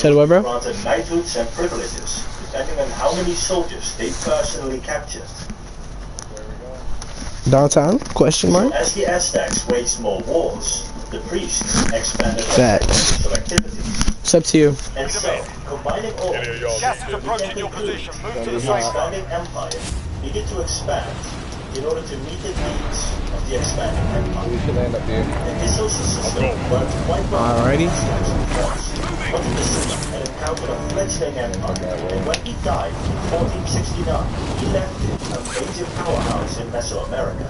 Said what, bro? Granted knighthoods and privileges, depending on how many soldiers they personally captured. Downtown? Question mark? So as the Aztecs waged more wars, the priests expanded their Facts. sacrificial activities. It's up to you. And so, combining all of this, Gas is approaching your position. Move to the safe zone. expanding empire needed to expand in order to meet the needs of the expanding empire. We should land up here. The missile system worked quite well. Alrighty. But the city had encountered a fledgling empire, and when he died in 1469, he left it a major powerhouse in Mesoamerica.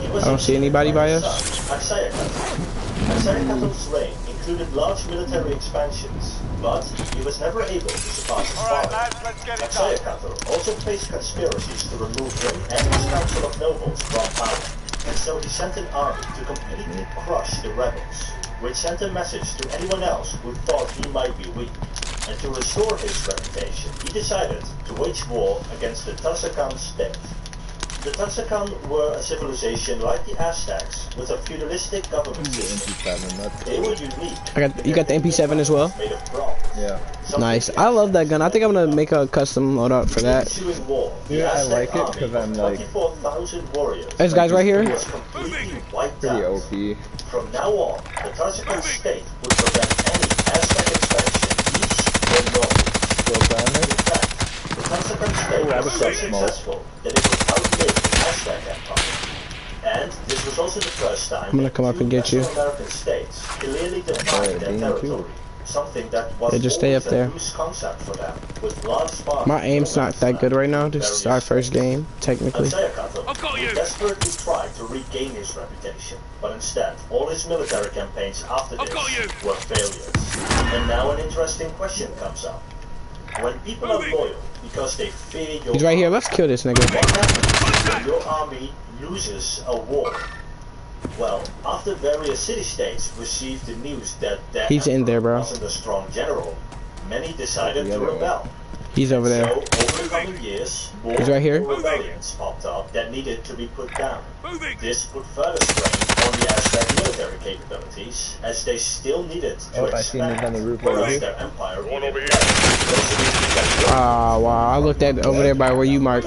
I don't see anybody by us. Axayacatl's reign included large military expansions, but he was never able to surpass his father. Axayacatl also faced conspiracies to remove him and his council of nobles from power, and so he sent an army to completely crush the rebels, which sent a message to anyone else who thought he might be weak. And to restore his reputation, he decided to wage war against the Tuzcacan state. The Tuzcacan were a civilization like the Aztecs, with a feudalistic government system. They were unique. You got the MP7 as well? Made of bronze. Yeah. Nice. I love that gun. I think I'm gonna make a custom loadout for that. Yeah, I like it because I'm like 24,000 warriors. There's guys right here. Was completely wiped pretty out. OP. From now on, the Tuzcacan state would prevent any Aztec expansion east or north. Still down there? In fact, the Tuzcacan state was so successful that it would outlive the Aztec Empire. And this was also the first time I'm gonna come up and get you. Mesoamerican states clearly defined their territory. Something that was Yeah, just stay up always there. a loose concept for them, with large farms. My aim's not that good right now. This is our first game, technically. Axayacatl desperately tried to regain his reputation, but instead, all his military campaigns after this were failures. And now an interesting question comes up. When people are loyal because they fear your He's right here. army, Let's kill this nigga. what happens when your army loses a war? Well, after various city-states received the news that their He's in there, bro. wasn't a strong general, many decided to rebel. He's over there. So, over the coming years, more He's right here. rebellions popped up that needed to be put down. This put further strain on the Aztec military capabilities, as they still needed to I seen him on the expand, roof over whereas here. their empire One over here. Ah, wow. I looked at over there by where you marked.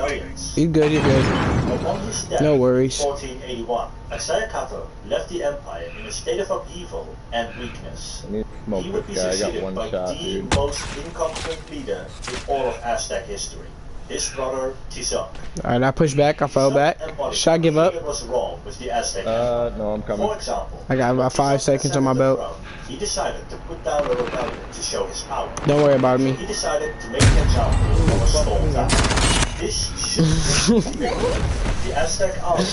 You good, you good. Upon his death No worries. in 1481, Axayacatl left the empire in a state of upheaval and weakness. I need to smoke He would be this guy. I got succeeded one by shot, the dude. most incompetent leader in all of Aztec history, his brother Tizoc. Alright, I pushed back. I fell back. Should I give up? What was wrong with the Aztec empire. No, I'm coming. For example, I got about 5 seconds on my belt. he decided to put down a rebellion to show his power. Don't worry about me. He decided to make an example of a small town. This should be the Aztec army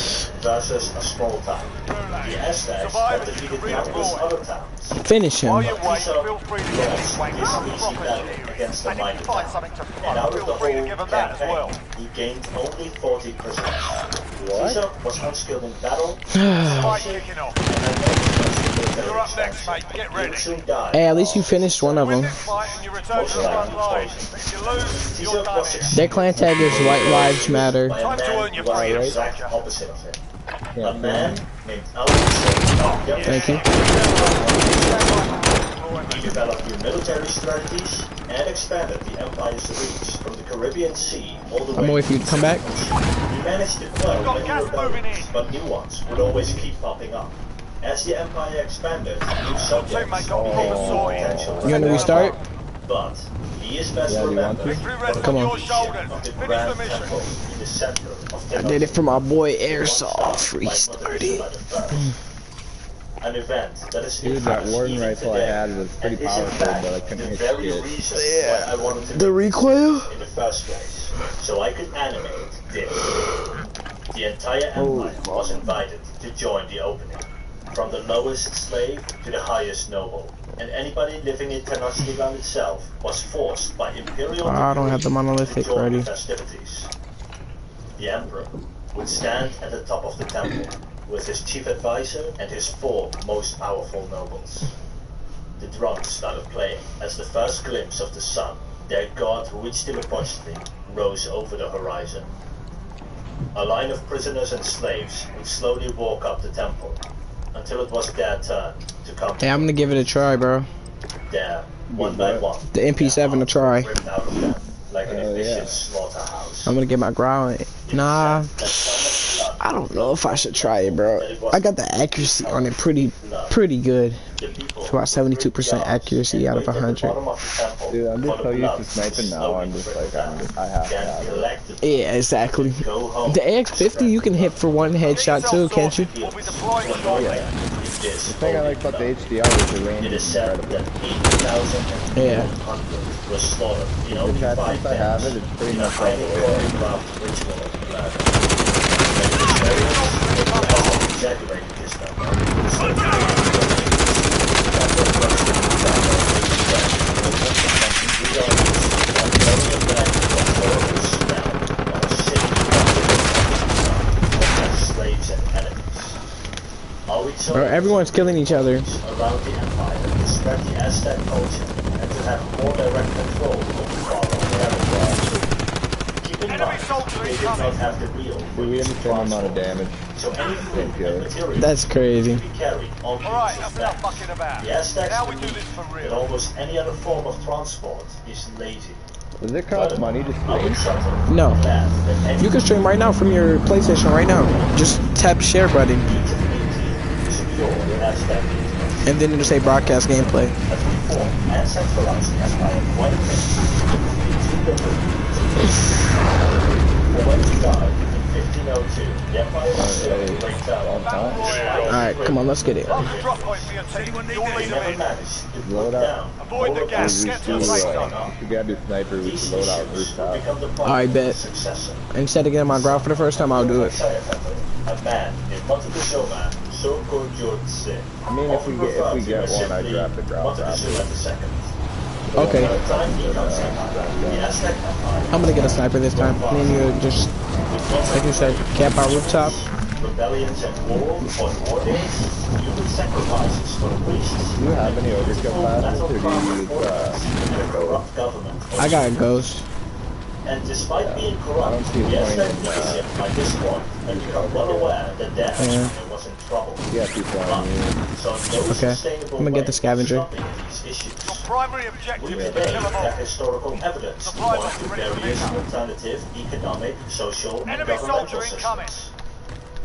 versus a small town. The Aztecs had defeated countless other towns. Finish him. While you wait, Tizoc feel free to lost get this way this round the easy battle property. against the And if you mighty find town. something to And front, out of the feel free to whole give them that as campaign, well. he gained only 40 prisoners. What? Tizoc was unskilled in battle, Fight kicking off. and had no interest in military You're up next, expansion. mate. Get He ready. would soon die. Hey, at least you finished one of Win them. this fight and you return to the front line. If you lose, you're Tizoc done was here. succeeded Their clan tag is White Lives Matter. by a Time to man earn your who was the freedom, exact soldier. opposite of him. Yeah, A man named Alvin. Thank you. He developed new military strategies and expanded the empire's reach from the Caribbean Sea all the way I'm waiting for you to come back. He managed to quell got many gas moving rebellions, in. but new ones would always keep popping up. As the empire expanded, new subjects Teammate got me became on a sword. potential. You want to restart? But he is best Yeah, you want remembered to? Victory for rests the Come on on. your shoulders. of the Finish Grand the mission. Temple in the center of I did it for my boy Airsoft. Restarted. An event that is Dude, that infamous warden even rifle I today, had was pretty and is in powerful, fact but I couldn't the hit very shit. reason why I wanted to The make recoil? this in the first place, so I could animate this. The entire empire was invited to join the opening, from the lowest slave to the highest noble, and anybody living in Tenochtitlan itself was forced by imperial I don't have the decree monolithic to join ready. the festivities. The emperor would stand at the top of the temple with his chief advisor and his 4 most powerful nobles. The drums started playing as the first glimpse of the sun, their god Huitzilopochtli, rose over the horizon. A line of prisoners and slaves would slowly walk up the temple until it was their turn to come. Hey, I'm gonna give it a try, bro. There, one by one. The MP7 to try. Ripped out of them, like an Oh, efficient yeah. slaughterhouse. I'm gonna get my ground. Nah, That's so much blood. I don't know if I should try it, bro. I got the accuracy on it pretty good. The people It's about 72% accuracy out of 100. Dude, I'm just so used to sniping now. I'm just like, I have to have it. Yeah, exactly. The AX50 you can hit for one headshot too, can't you? We'll be deploying shortly. The thing I like about the HDR is the range It is is said incredible. that 80,000 Yeah. was slaughtered in The only chat 5 since I have days it, it's pretty in a much all highly the way. choreographed ritual of blood. Many historians exaggerated this number. Slaves and enemies. Are we Bro, everyone's killing each other. around the empire to spread the Aztec culture and to have more direct control over far-off territory. Keep in Enemy mind, soldier they did incoming. not have the real Dude, we have the same amount of damage. so any food Thank you. and material That's crazy. could be carried on Alright, pieces of that's enough back. fucking about. The Aztecs Now we do believed this for that real. almost any other form of transport is lazy. Does it cost money to I would stream? subtle No. laugh that any You can stream right now from your PlayStation right now. Just tap share button secure Aztec influence. and then it'll say broadcast gameplay. As we form and centralize the empire quite a bit, it too little. For when he died in 1502, the empire was still a great tower. Alright, come on, let's get it. Mark the drop point for your team. You'll They lead them never in. managed to Load put up. down Avoid the all of gas. these Get to the issues. safe If zone. we gotta do sniper, we These should load out issues rooftop. become the Alright, bet. successor. Instead of getting my ground for the first time, I'll do it. A man named Montezuma Sokojotse. I mean, if we get one, I'd draft the ground Montezuma II. Okay, By the time he comes in, the Aztec Empire, I'm gonna get a sniper this time. Me and you just, like you said, camp out rooftop. rebellions and war on war days, human sacrifices for priests, Do you have any overkill classes, or do you use and a corrupt government. I got a ghost. And despite being I corrupt, don't see the the point Aztec in, leadership by this point had become well aware that their empire was in trouble. Yeah, people on you. So no Okay, sustainable I'm gonna get way the scavenger. of stopping these issues. Your primary We objective is to today kill them all. have historical evidence to Supply point box to ready for various pickup. alternative economic, social, and Enemy governmental soldier incoming. systems.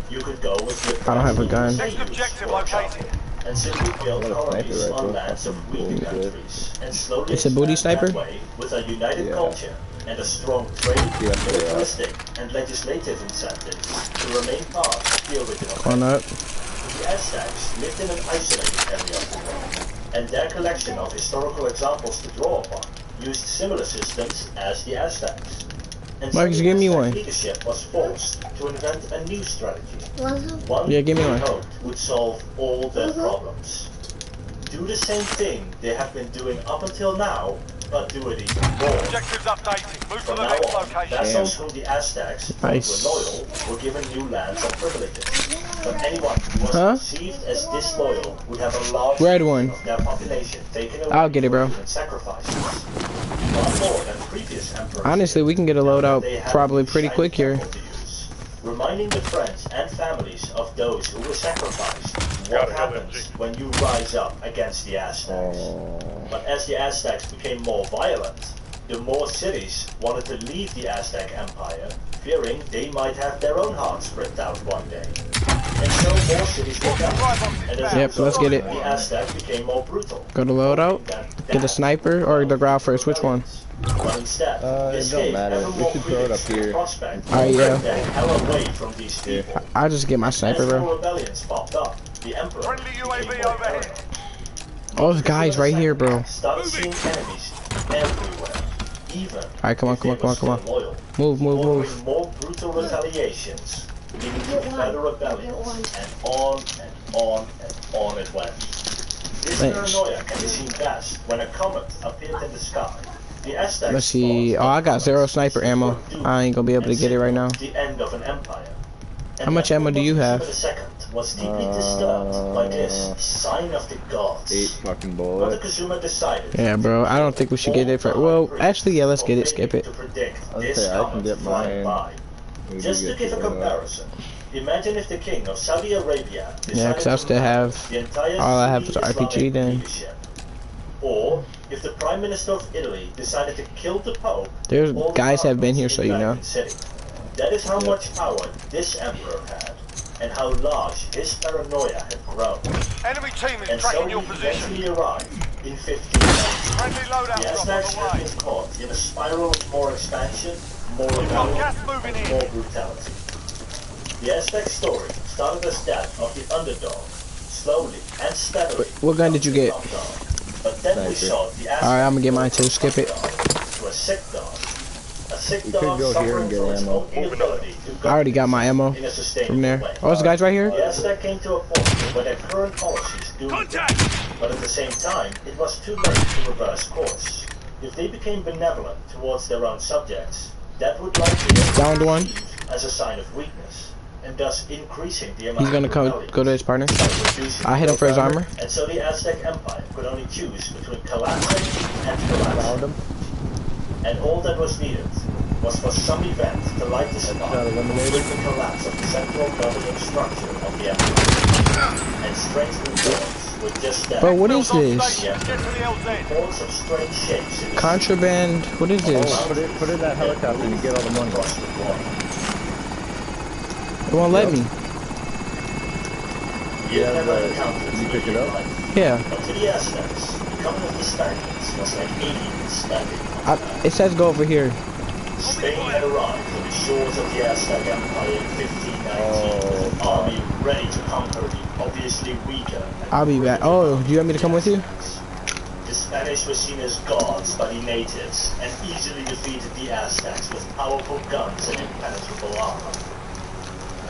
You could go with your I don't have a gun. Next objective located. and simply build What a colonies sniper on rifle. lands of weaker Bullshit. countries and slowly It's a booty expand that sniper? way with a united Yeah. culture and a strong trade, Yeah, they are. militaristic, and legislative incentives to remain part of the original. Come on up. The Aztecs lived in an isolated area of the world, and their collection of historical examples to draw upon used similar systems as the Aztecs. And so Marcus, the give me Aztec one. leadership was forced to invent a new strategy. One Yeah, give me they one. hoped would solve all their problems. Do the same thing they have been doing up until now, but do it even more. Objectives updating. Move to From the now next on, location. vessels whom the Aztecs thought Nice. were loyal were given new lands and privileges. But anyone who was Huh? perceived as disloyal would have a large Red portion one. of their population taken away I'll get it, bro. for human sacrifices. Far more than previous emperors. Honestly, we can get a loadout They had probably pretty shiny quick here. temple to use, reminding the friends and families of those who were sacrificed what happens when you rise up against the Aztecs. But as the Aztecs became more violent, the more cities wanted to leave the Aztec Empire, fearing they might have their own hearts ripped out one day. And so more cities were down. And as a Yep, let's get it. the Aztecs became more brutal. Go to loadout. Get a sniper or the ground first. Which one? But instead, It this don't gave matter. ever We more should throw it up credence to the here. prospect Alright, of yeah. the hell away from these people. I'll just get my sniper, As bro. more rebellions popped up, the Emperor Friendly became UAV more overhead. paranoid. Oh, there's guys right here, bro. Started seeing enemies everywhere. Even Alright, come on, if come on, they come were on, come on. still loyal. Move, move, Ordering move. more brutal retaliations, leading to further rebellions, and on and on and on it went. This Thanks. paranoia can be seen best when a comet appeared in the sky. The Aztecs Let's see. Oh, I got 0 sniper ammo. I ain't gonna be able to get it right now. the end of an empire. How much ammo do you have? The second was deeply disturbed by this sign of the gods. 8 fucking bullets. Montezuma decided. Yeah, bro. I don't think we should get it for. Well, actually, yeah. Let's get it. Skip it. To predict I'd this say I can comet get flying mine. by. We Just do to get give a to go. comparison, imagine if the king of Saudi Arabia Yeah, 'cause I decided still to have. the entire All I have is Sunni RPG Islamic then. leadership. Or if the Prime Minister of Italy decided to kill the Pope, There's all guys have been cardinals here, so in you know. Vatican City. That is how much power this emperor had, and how large his paranoia had grown. Enemy team is And so tracking he your position. eventually arrived in 1590. Friendly loadout The drop Aztecs on had the way. been caught in a spiral of more expansion, more got rebellion, gas moving and in. more brutality. The Aztec story started as that of the underdog, slowly and steadily. What gun did you get? But then we saw the Aztec Alright, I'm gonna get mine too. Skip it. to a sick dog. A sick You dog could go here suffering and get from its ammo. own inability to I already got my ammo in a sustainable from there. way. Oh, there's guys right here. The Aztec came to a point where their current policies doomed them. But at the same time, it was too late to reverse course. If they became benevolent towards their own subjects, that would likely be Downed one. perceived as a sign of weakness, and thus increasing the amount He's gonna of go to his partner. reducing I hit him for his armor. And so the Aztec Empire could only choose between collapsing and collapsing. Found him. And all that was needed was for some event to light the spark Got eliminated. with the collapse of the central governing structure of the empire. And strange reports were just that. Bro, what is On this? station. Get to the LZ. Reports of strange shapes in the Contraband. What is this? Oh, put it in that helicopter and get all the money. across the water. It won't let me. You Yeah, never but encountered Oh, you pick it up? Yeah. But to the Aztecs, becoming of the Spaniards was like aliens standing on It says go over here. Spain had arrived on the shores of the Aztec Empire in 1519 with an army ready to conquer the obviously weaker. and I'll be back. Oh, do you want me to come with you? The Spanish were seen as gods by the natives and easily defeated the Aztecs with powerful guns and impenetrable armor.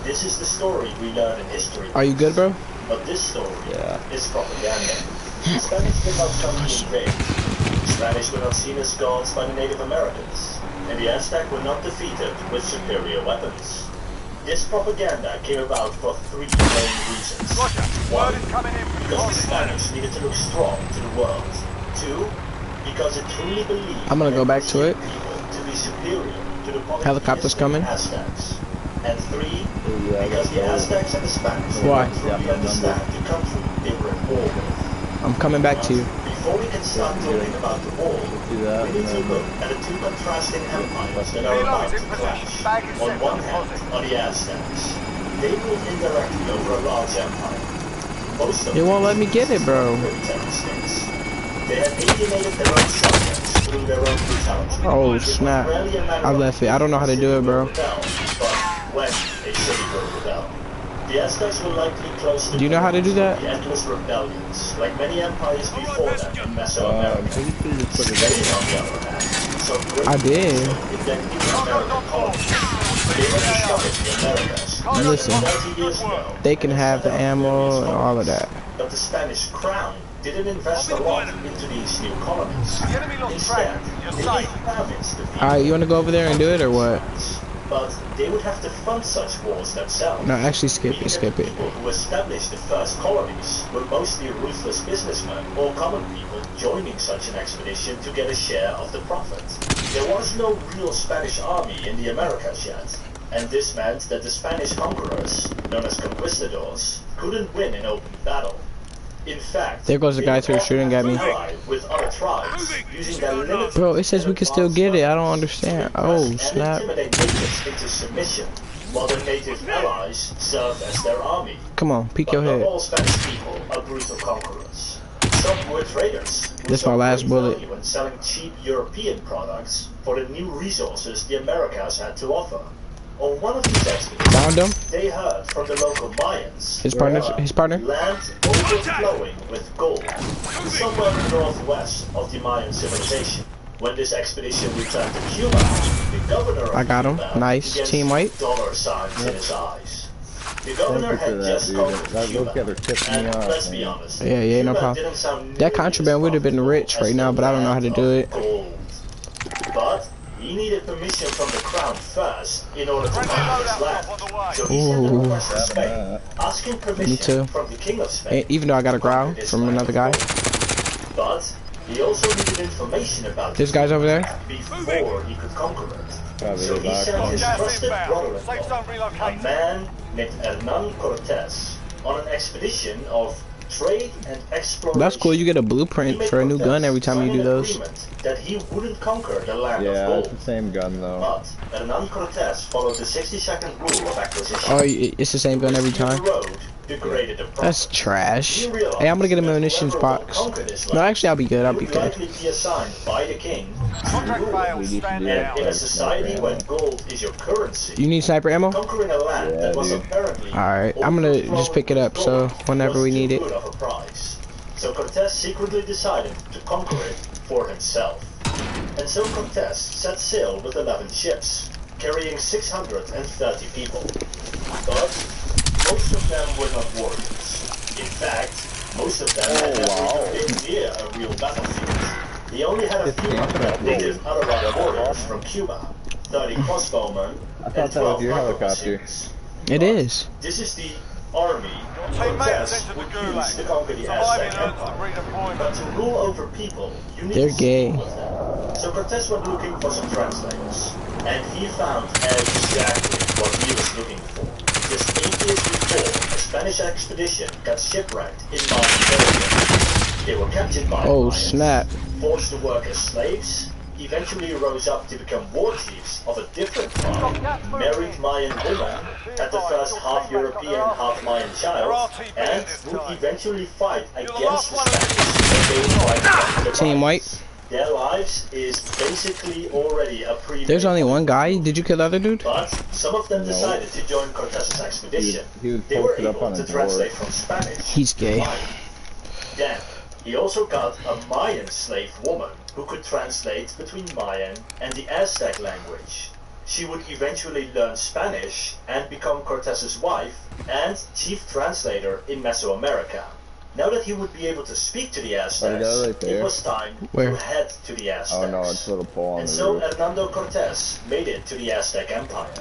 This is the story we learn in history. Are you good, bro? But this story Yeah. is propaganda. The Spanish did not come to invade. The Spanish were not seen as gods by the Native Americans, and the Aztec were not defeated with superior weapons. This propaganda came about for three main reasons. Roger. One, Word is coming in from because the your Spanish needed to look strong to the world. Two, because it truly believed I'm gonna go back to it. people to be superior to the Helicopter's coming. Aztecs. And three, Yeah, because the Aztecs and the Spanish Why? did not truly understand the country they were at war with. I'm coming back to you. Before we can start talking about the war, Do that, we need to and then- look at the two contrasting empires that are about to clash. On one hand are the Aztecs. They ruled indirectly over a large empire. Most of It won't let me get it, bro. military states. They had alienated their own subjects through their own brutality. Oh, It was snap. rarely a matter I of left it. I don't know how to do it, bro. rebel, but when a city will rebel. The Aztecs were likely close to Do you know how to do that? the endless rebellions, like many empires before them in Mesoamerica. Can you please just put it Spain, in? on the other hand, so great I did. invented the American colonies. They were discovered in the Americas. Listen, 30 years ago. they can have the ammo and all of that. But the Spanish crown didn't invest a lot into these new colonies. The enemy lost Instead, track. You're they safe. gave province to people. Alright, you wanna go over there and do it or what? But they would have to fund such wars themselves. No, actually skip Meaning it, skip that it. the people who established the first colonies were mostly ruthless businessmen or common people joining such an expedition to get a share of the profit. There was no real Spanish army in the Americas yet, and this meant that the Spanish conquerors, known as conquistadors, couldn't win in open battle. In fact, There goes the they guy would who was shooting at me. ally with other tribes, using their limited Bro, it says we can still get it. I don't understand. Oh, and snap. intimidate natives into submission, while the native allies served as their army. Come on, peek But your not head. all Spanish people are brutal conquerors. Some were traders. who This saw my last great bullet. value in selling cheap European products for the new resources the Americas had to offer. On one of these expeditions, Found him. they heard from the local Mayans His partner. His partner. land overflowing with gold, somewhere in the northwest of the Mayan civilization. When this expedition returned to Cuba, the governor of I got him. Cuba Nice. began Team seeing white. dollar signs in his eyes. The Thank governor you for had that, just dude. conquered Those Cuba, guys are tipping me and off, let's be man. honest, Yeah, yeah, no Cuba problem. didn't sound That nearly contraband as would have been profitable rich as right now, the but I don't know how to land do of it. gold. But he needed permission from the crown first in order to Friendly conquer his loadout land. drop on the way. So he sent a Ooh. request to Spain, asking permission too. from the king of Spain. And even though I got a growl from another guy. But he also needed information about This guy's over there. before he could conquer it. Probably So he back. sent his Gas trusted inbound. Safe brother-in-law, zone a relocated. man named Hernan Cortez, on an expedition of trade and exploration. That's cool. You get a blueprint for a new gun every time you do those. That he wouldn't conquer the land of Yeah, gold. it's the same gun though. But Hernán Cortés followed the 60-second rule of acquisition. Oh, it's the same gun every time. That's trash. Hey, I'm gonna get a munitions box. No, actually, I'll be good. I'll be good. Likely be assigned by the king to Contract rule. failed, stand And down. in a society where gold is your currency, You need sniper ammo? conquering a land Yeah, that was dude. apparently Alright, I'm gonna just pick it up, so whenever we need it. was too good of a prize. So Cortés secretly decided to conquer it for himself. And so Cortés set sail with 11 ships, carrying 630 people. But most of them were not warriors. In fact, most of them had never even been near a real battlefield. He only had a few hundred native Ararat warriors from Cuba, 30 crossbowmen, I thought and that was 12 your rifle helicopter. machines. It is. This is the army Teammate Cortés sent to the would gulag. use to conquer the Surviving Aztec earns the Empire. redeployment. But to rule over people, you need They're to gay. speak with them. So Cortés went looking for some translators, and he found exactly what he was looking for. Just 8 years before, a Spanish expedition got shipwrecked in Mountain They were captured by Oh, Mayans, snap. forced to work as slaves, eventually rose up to become war chiefs of a different tribe, married Mayan woman, had the first half European, half Mayan child, and would eventually fight against the Spanish when they tried to conquer the Team Mayans. white. Their lives is basically already a pre. There's only one guy. Did you kill the other dude? But some of them decided to join Cortés's expedition. He was They were posted up able on to his translate board. from Spanish. He's gay. Mayan. Then, he also got a Mayan slave woman who could translate between Mayan and the Aztec language. She would eventually learn Spanish and become Cortés's wife and chief translator in Mesoamerica. Now that he would be able to speak to the Aztecs, right there. it was time Where? to head to the Aztecs. Oh no, it's a little pole on And the so roof. Hernando Cortés made it to the Aztec Empire.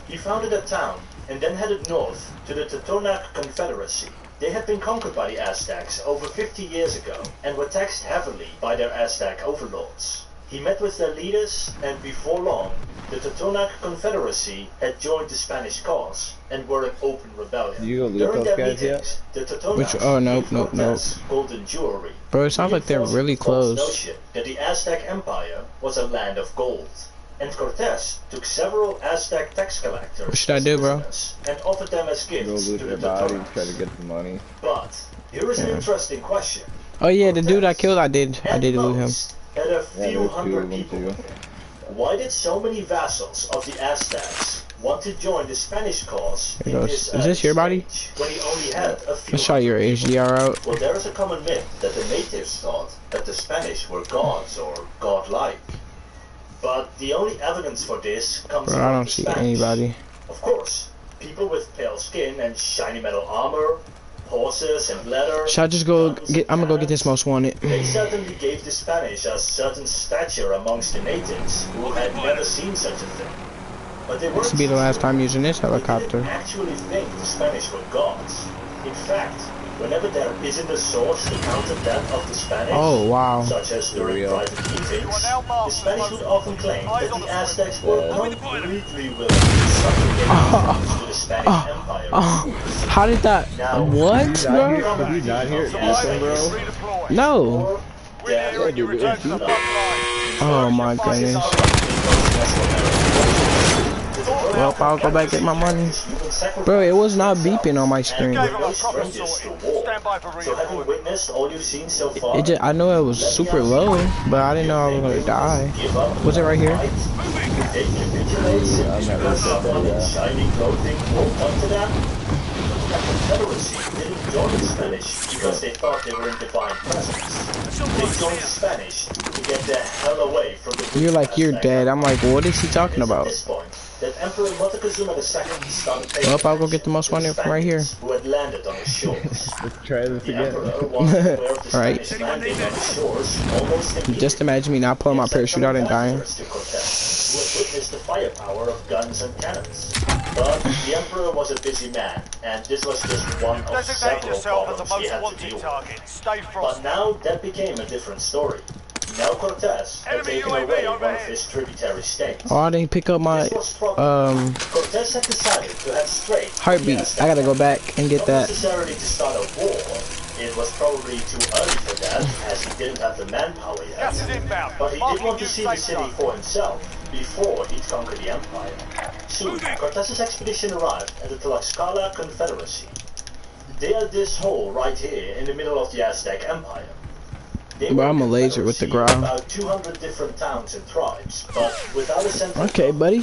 He founded a town and then headed north to the Totonac Confederacy. They had been conquered by the Aztecs over 50 years ago and were taxed heavily by their Aztec overlords. He met with their leaders, and before long, the Totonac Confederacy had joined the Spanish cause and were in open rebellion. You go loot During those their guys yet? meetings, the Totonacs Which- oh, nope, gave nope, nope. Cortés golden jewelry. Bro, it sounds like they're really Reinforcing the close. notion that the Aztec Empire was a land of gold. And Cortés took several Aztec tax collectors What should I as do, bro? prisoners and offered them as Go gifts loot to their the bodies, Totonacs. try to get the money. But here is an interesting question. Oh yeah, the dude I killed, I did At loot him. most, had a Yeah, few there's 2 hundred of them people too. with him. Why did so many vassals of the Aztecs want to join the Spanish cause Here in goes. this Is this your body? stage when he only had a few Let's try your hundred people? HDR out. Well, there is a common myth that the natives thought that the Spanish were gods or godlike. But the only evidence for this comes Bro, from I don't the see Spanish. anybody. Of course, people with pale skin and shiny metal armor, horses and leather. Should I just go guns get? and I'm gonna go get this cannons. most wanted. They certainly gave the Spanish a certain stature amongst the natives who had never seen such a thing. But they This weren't will be the last time using this they helicopter. didn't actually think the Spanish were gods. In fact, whenever there isn't a source to counter that of the Spanish, Oh wow. such as during Real. private meetings, now the masters Spanish would often claim that the Aztecs were Yeah. completely willing to subjugate to the Spanish Empire. Oh, how did that? What, Did bro? you not hear Ethan, bro? Redeploy. No. Or We're here and you dude, return to the it's- front line. Oh my goodness. Well, I'll go back get my money. Bro, it was not beeping on my screen. Gave them a proper sorting. Stand by for So having redeployment. witnessed all you've seen so far, It just, I know it was super low, but I didn't know I was gonna die. give up. Was it right here? They capitulate simply because someone in shiny clothing won't come to them. The Confederacy didn't join the Spanish because they thought they were in divine presence. They joined the Spanish to get the hell away from the You're like, you're dead. I'm like, what is he talking It's at about? this point that Emperor Moctezuma II started paying Well, I'll go attention get the most to wanted from right here. Spaniards who had landed on his shores. Let's try this The again. Emperor was aware of the Right. Spanish landing on his shores almost immediately. Just imagine me not pulling my parachute out and dying. To Cortés, who had witnessed the firepower of guns and cannons. But the Emperor was a busy man, and this was just one of Designate several yourself as the problems he most had to wanted deal with. target. Stay But frosty. now that became a different story. Now Cortés had Enemy taken UAV away one overhead. of his tributary states. Oh, I didn't pick up my Cortés had decided to head straight to the heartbeat. Aztec I gotta go Empire. back and get Not that. necessarily to start a war. It was probably too early for that, as he didn't have the manpower yet. Gas is inbound. But he did Marking want to new see the safe city zone. for himself before he'd conquer the Empire. Soon, Cortez's expedition arrived at the Tlaxcala Confederacy. They are this hole right here in the middle of the Aztec Empire. They Bro, were I'm a laser with the confederacy of ground. about 200 different towns and tribes, but without a central Okay, buddy.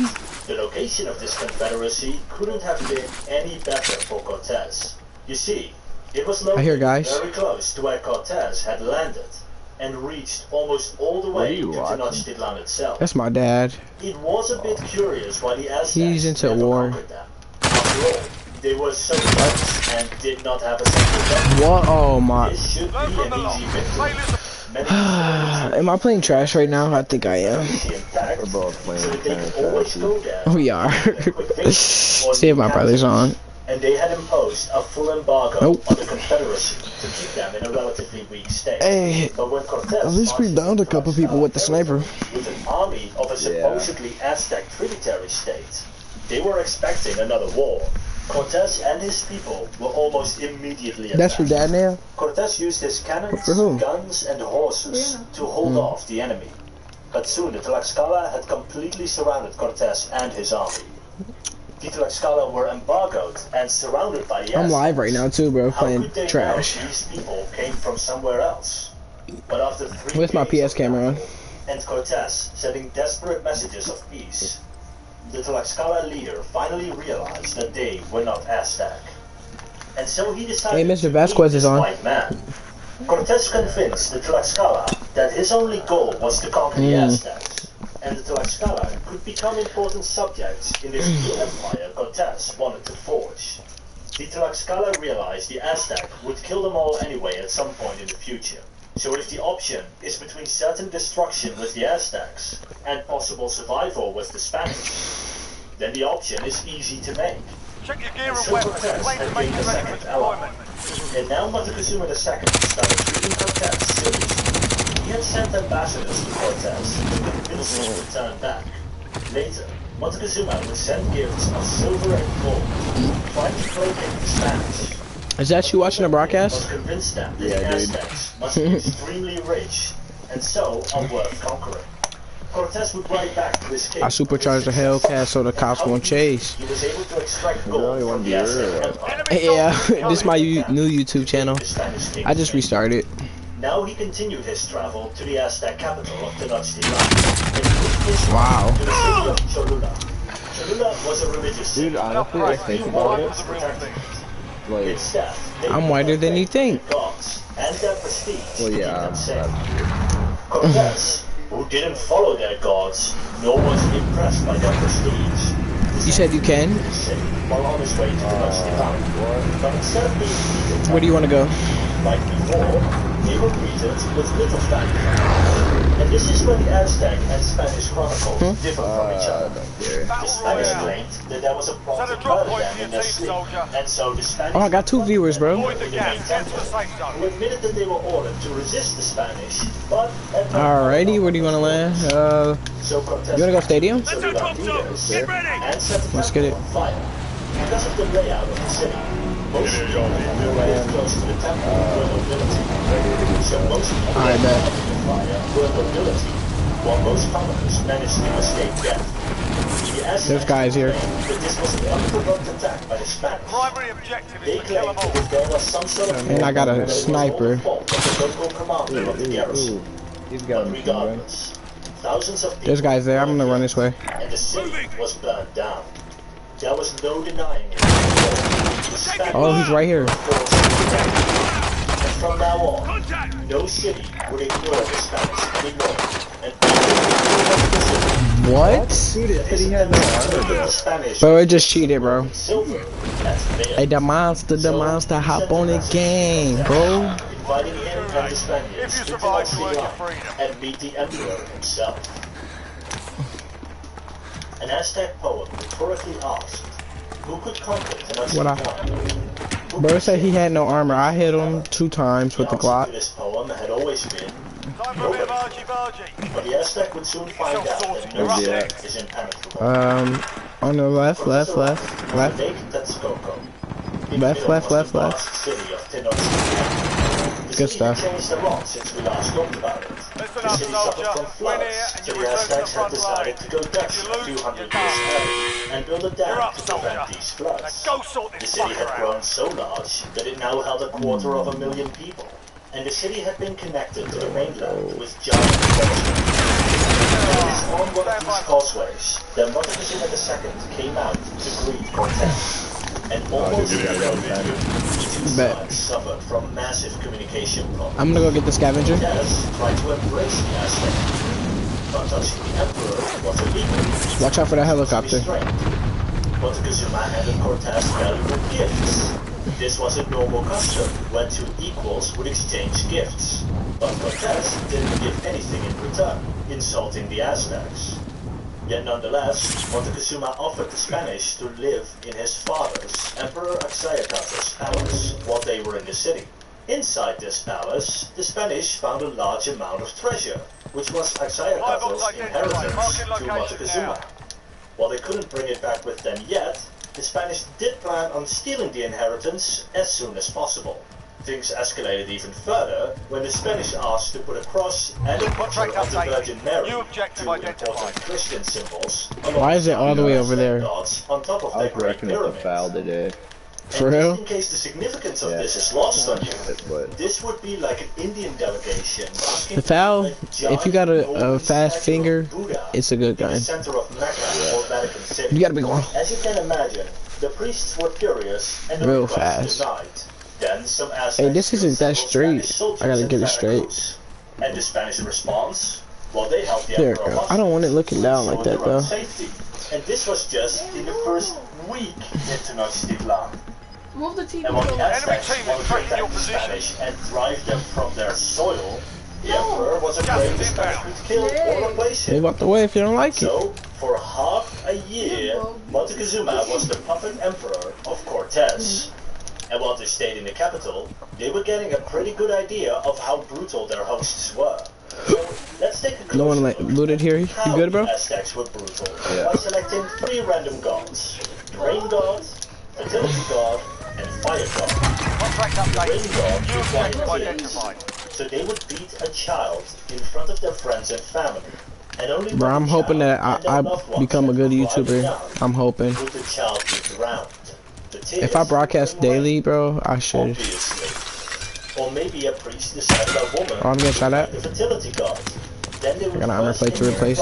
The location of this confederacy couldn't have been any better for Cortez. You see, it was I hear located guys. very close to where Cortez had landed, and reached almost all the way to Tenochtitlan itself. That's my dad. It was a bit curious why the Aztecs He's into never war. conquered them. After all, they were so close and did not have a central government. What? Oh my. This should be Learn from an the easy loss. victory. Sailors Many Am I playing trash right now? I think I am. intact, We're both playing so that they kinda could always trashy. go there. We are. See if my brother's on. And they had imposed a full embargo Nope. on the Confederacy to keep them in a relatively weak state. Hey, But when Cortez at least we marched downed a into couple people with the sniper. with an army of a supposedly Aztec tributary state, they were expecting another war. Cortez and his people were almost immediately attacked. That's your dad now? Cortez used his cannons, For who? guns, and horses to hold off the enemy. But soon the Tlaxcala had completely surrounded Cortez and his army. The Tlaxcala were embargoed and surrounded by the I'm Aztecs. live right now too, bro. How Playing could they trash. know these people came from somewhere else? But after 3 With my days PS of camera on. battle, and Cortez sending desperate messages of peace, the Tlaxcala leader finally realized that they were not Aztec. And so he decided Hey, Mr. to Vasquez meet is this on. white man. Cortez convinced the Tlaxcala that his only goal was to conquer the Aztecs, and the Tlaxcala could become important subjects in this new empire Cortez wanted to forge. The Tlaxcala realized the Aztec would kill them all anyway at some point in the future. So if the option is between certain destruction with the Aztecs and possible survival with the Spanish, then the option is easy to make. Check your gear And and so weapons. Cortez Planes had are making gained a ready for second ally. deployment. And now Montezuma II started treating Cortez seriously. He had sent ambassadors to Cortez to convince him to turn back. Later, Montezuma would send gifts of silver and gold, trying to placate the Spanish. Is that you watching the broadcast? Was convinced them that Yeah, the dude. Aztecs must be extremely rich, and so unworth conquering. Cortez would ride back to his king. I supercharged the Hellcat so the cops won't chase. He was able to extract There's only gold one from the gear, Aztec Empire. Yeah, this is my new YouTube channel. The Spanish king I just restarted. Now he continued his travel to the Aztec capital of Tenochtitlan. And he moved his Wow. to the city of Cholula. Cholula was a religious city. Dude, honestly, I think about it. Like, Its death, they I'm whiter than you think. gods and their prestige well, to keep yeah, them safe. that's Cortez, who didn't follow their gods, nor was impressed by their prestige, You said you can? the city while on his way to Tenochtitlan. But instead of being greeted Where do you want to go? like before, they were greeted with little fanfare. And this is where the Aztec and Spanish chronicles differ from each other. The Spanish claimed that there was a plot to murder them in their sleep, and so the Spanish Oh, I got 2 viewers, bro. Avoid the gas. Get to the safe who zone. admitted that they were ordered to resist the Spanish, but had not Alrighty, where do you want to land? So Cortez You wanna go stadium? Let's do drop zone. Get ready. and set the Let's get it. temple on fire. Because of the layout of the city, most people live close to the temple were nobility. So most people Alright, bet. of the fire were nobility, while most commoners managed to escape death. The Aztecs There's guys here. claimed that this was an unprovoked attack by the Spanish. Primary objective They is to kill claimed them all. that there was some sort of And I got a that it was all sniper. the fault of the local commander of the garrison. he's got But him. regardless, thousands of people There's guys there. I'm gonna run this way. and the city was burned down. There was no denying it. The Spanish Oh, he's right here. were forced to surrender. And from now on, Contact. no city would ignore the Spanish anymore. And people What? Dude, it said he had no armor, the though. Spanish Bro, it just cheated, bro. silver as theirs. Hey, the monster, hop on the game, bro. Inviting him and the Spaniards If you to survive, you earn your Tenochtitlan freedom. and meet the emperor himself. An Aztec poet rhetorically asked, who could conquer Tenochtitlan? Bro said he had no armor. I hit him 2 times with the answer to Glock. this poem had always been, Time for a bit of argy-bargy. but the Aztec would soon find out that no Yeah. city is impenetrable. On the left. Lake Texcoco, in the Left, middle left, was the left, vast city of Tenochtitlan. good stuff. Changed a lot since we last talked about it. Listen The up, city suffered soldier. from Win here floods, and so you the return to the Aztecs had front line. decided to go Dutch If you a lose, few hundred you're years done. early and build a You're dam up, to prevent soldier. these Now floods. go sort The this city fucker had out. grown so large that it now held 250,000 people, and the city had been connected to the mainland with giant causeways. It is on one of these causeways that Moctezuma II came out to greet Cortez. And almost immediately, the two Bet. sides suffered from massive communication problems. I'm gonna go get the scavenger. Cortez tried to embrace the Aztec, but touching the emperor was illegal. Watch out for that helicopter. Moctezuma handed Cortez valuable gifts. This was a normal custom when two equals would exchange gifts. But Cortez didn't give anything in return, insulting the Aztecs. Yet nonetheless, Moctezuma offered the Spanish to live in his father's, Emperor Axayacatl's palace, while they were in the city. Inside this palace, the Spanish found a large amount of treasure, which was Axayacatl's inheritance to Moctezuma. While they couldn't bring it back with them yet, the Spanish did plan on stealing the inheritance as soon as possible. Things escalated even further when the Spanish asked to put a cross and a picture of the Virgin Mary, New objective two identified. important Christian symbols, Why is it all the way over there? gods on top of I their was great working at the pyramid. foul today. For And real? just in case the significance of Yeah. this is lost on you, That's what. this would be like an Indian delegation asking The foul, a if you got a giant fast statue of finger, Buddha it's a good in the gun. center of Mecca or Vatican City. You got a big one. As you can imagine, the priests were furious and the Real request fast. denied. Then some Aztecs Hey, this isn't that killed straight. Spanish soldiers I gotta in get it Veracruz. straight. And the Spanish response? Well, they helped the There it emperor goes. I don't want it looking down like that, though. safety. And this was just in the first week in Tenochtitlan. Move the TV And when the over. Aztecs team is wanted to threatening your attack the position. Spanish and drive them from their soil, the emperor was afraid the Spanish could kill or replace him. Move out the way if you don't like it. So, for half a year, Moctezuma was the puppet emperor of Cortez. And while they stayed in the capital, they were getting a pretty good idea of how brutal their hosts were. So, let's take a closer No one like look looted here. You how good, bro? the Aztecs were brutal Yeah. by selecting 3 random gods: rain god, fertility god, and fire god. Contract Rain update. god New required objective kids, identified. so they would beat a child in front of their friends and family. And only Bro, when I'm the hoping child that and their I loved ones become a had good cried YouTuber. down, I'm hoping. would the child be drowned. The tears If I broadcast would rain, daily, bro, I should. obviously. Or maybe a priest decided a woman Oh, I'm gonna try that. the fertility god. Then they would got an armor first plate to in their replace.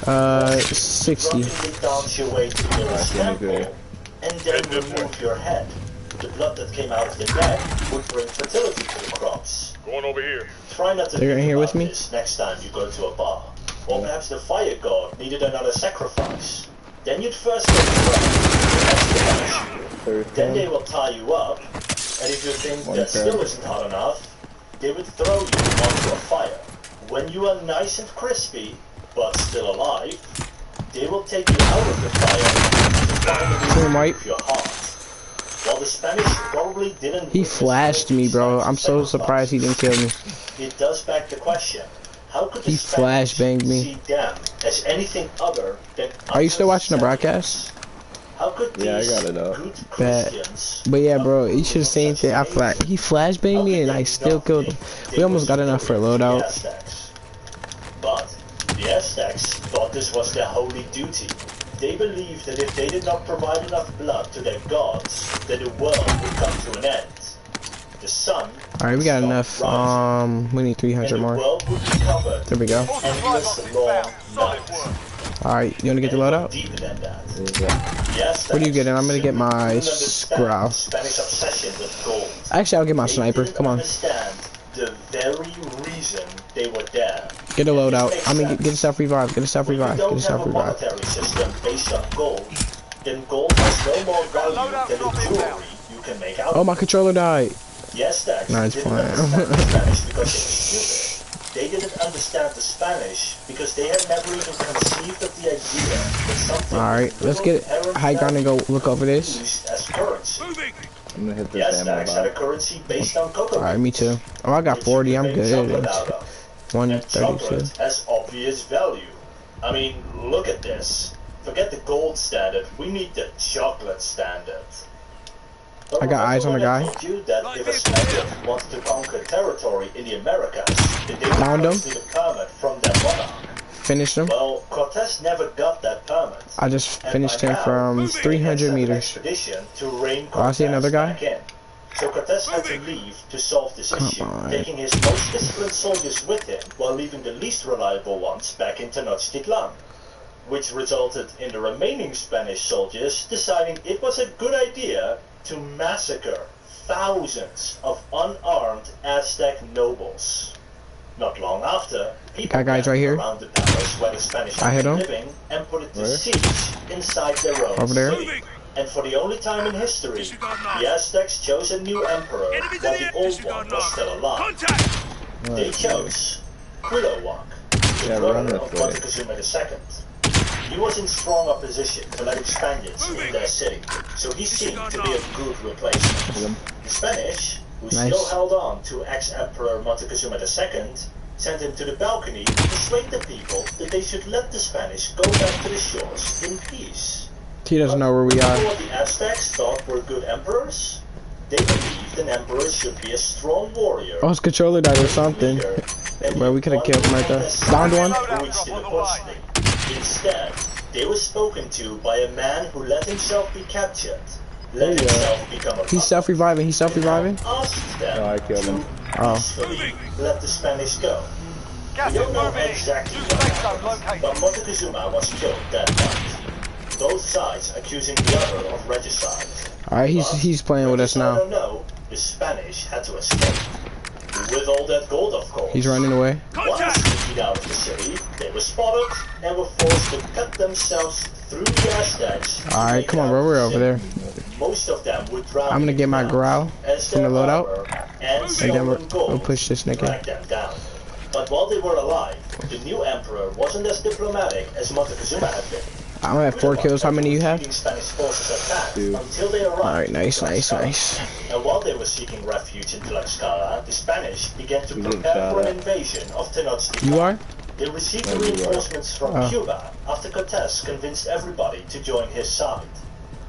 trunk, 60. drunkenly dance your way to the nearest That's temple, good. and then remove your head. The blood that came out of the neck would bring fertility to the crops. Going over here. Try not to They're think in here about with me? this next time you go to a bar. Or perhaps the fire god needed another sacrifice. Then you'd first go to the Then they will tie you up, and if you think that still isn't hot enough, they would throw you onto a fire. When you are nice and crispy, but still alive, they will take you out of the fire to Team finally wipe. remove your heart. While the Spanish probably didn't He flashed me, bro. I'm so surprised he didn't kill me. It does beg the question, how could the He Spanish flashbanged me. see them as anything other than Are you still watching the utter broadcast? How could Yeah, I these got it up. good Bet. Christians But yeah, bro, you should have seen that. He flashbanged me and I still killed him. We almost got enough for a loadout. But the Aztecs thought this was their holy duty. They believed that if they did not provide enough blood to their gods, then the world would come to an end. The sun Alright, we got would enough. stop rising, We need and 300 the more. world would be covered. There we go. All supply boxes found. Solid work. Alright, you wanna get the loadout? Deeper than that. Yeah. What are you getting? I'm gonna get my Simply couldn't understand scroll. the Spanish obsession with gold. Actually, I'll get my They sniper. didn't Come on. understand the very reason they were there. Get a loadout. This makes I mean, sense. get a self revive. Get a self When you revive. Get a don't self have a revive. monetary system based on gold, then gold has no more value Loadout than the drop jewelry inbound. you can make out Oh, of my controller died. the Aztecs. No, it's didn't fine. understand the Spanish because they were stupid. They didn't understand the Spanish because they had never even conceived of the idea that something Alright, let's get high ground and go look over this. used as currency. Moving. I'm gonna hit The this ammo Aztecs had a box. currency based on cocoa Alright, me too. Oh, I got which you 40. could I'm make good. chocolate out of. And 132. chocolate has obvious value. I mean, look at this. Forget the gold standard, we need the chocolate standard. I got eyes on the guy. Told you that if a Spaniard wanted to conquer territory in the Americas, then they Found him. would need a permit from their monarch. Finished him. Well, Cortés never got that permit. I just And finished by him now, from he had 300 sent an meters. expedition to rein Oh, I see Cortés another guy. back in. So Cortés had to leave to solve this issue, on. taking his most disciplined soldiers with him while leaving the least reliable ones back in Tenochtitlan, which resulted in the remaining Spanish soldiers deciding it was a good idea to massacre thousands of unarmed Aztec nobles. Not long after, people Got guys right here. around the palace where the Spanish I hit had been him. living and put it to Where? siege inside their own Over there. city. And for the only time in history, the Aztecs chose a new emperor while the old one was still alive. They chose Cuitlahuac, the Yeah, brother run of this way. Montezuma II. He was in strong opposition to letting Spaniards in their city, so he seemed to be a good replacement. The Spanish, who Nice. still held on to ex-Emperor Montezuma II, sent him to the balcony to persuade the people that they should let the Spanish go back to the shores in peace. He doesn't know where we are. What the Aztecs thought were good emperors, they believed an emperor should be a strong warrior. Oh, his controller died or something. leader, and Bro, we could have killed him right there. Downed one. who reached in the bushmeat. Instead, they were spoken to by a man who let himself be captured, let himself become a He's self-reviving. He's self-reviving. asked them No, I killed him. to Oh. peacefully let the Spanish go. Gas We is don't know moving in. exactly New what safe zone happened, located. but Montezuma was killed that night. Both sides accusing the other of regicide. Alright, he's playing with us now. No, the Spanish had to escape. With all that gold, of course. He's running away. Once they got out of the city, they were spotted and were forced to cut themselves through the Aztecs. Alright, come on, bro. We're over there. Most of them would drown. I'm gonna in get my the growl as from the their loadout. armor and And then stolen we'll gold push this nigga. dragged them down. But while they were alive, the new emperor wasn't as diplomatic as Montezuma had been. I'm at 4 kills. How many you have? Spanish forces attacked 2. until they arrived. Alright, nice, in nice, Tlaxcala. nice. And while they were seeking refuge in Tlaxcala, the Spanish began to You didn't prepare for shout an invasion of Tenochtitlan. You are? They received No, you are. reinforcements from Oh. Cuba after Cortés convinced everybody to join his side.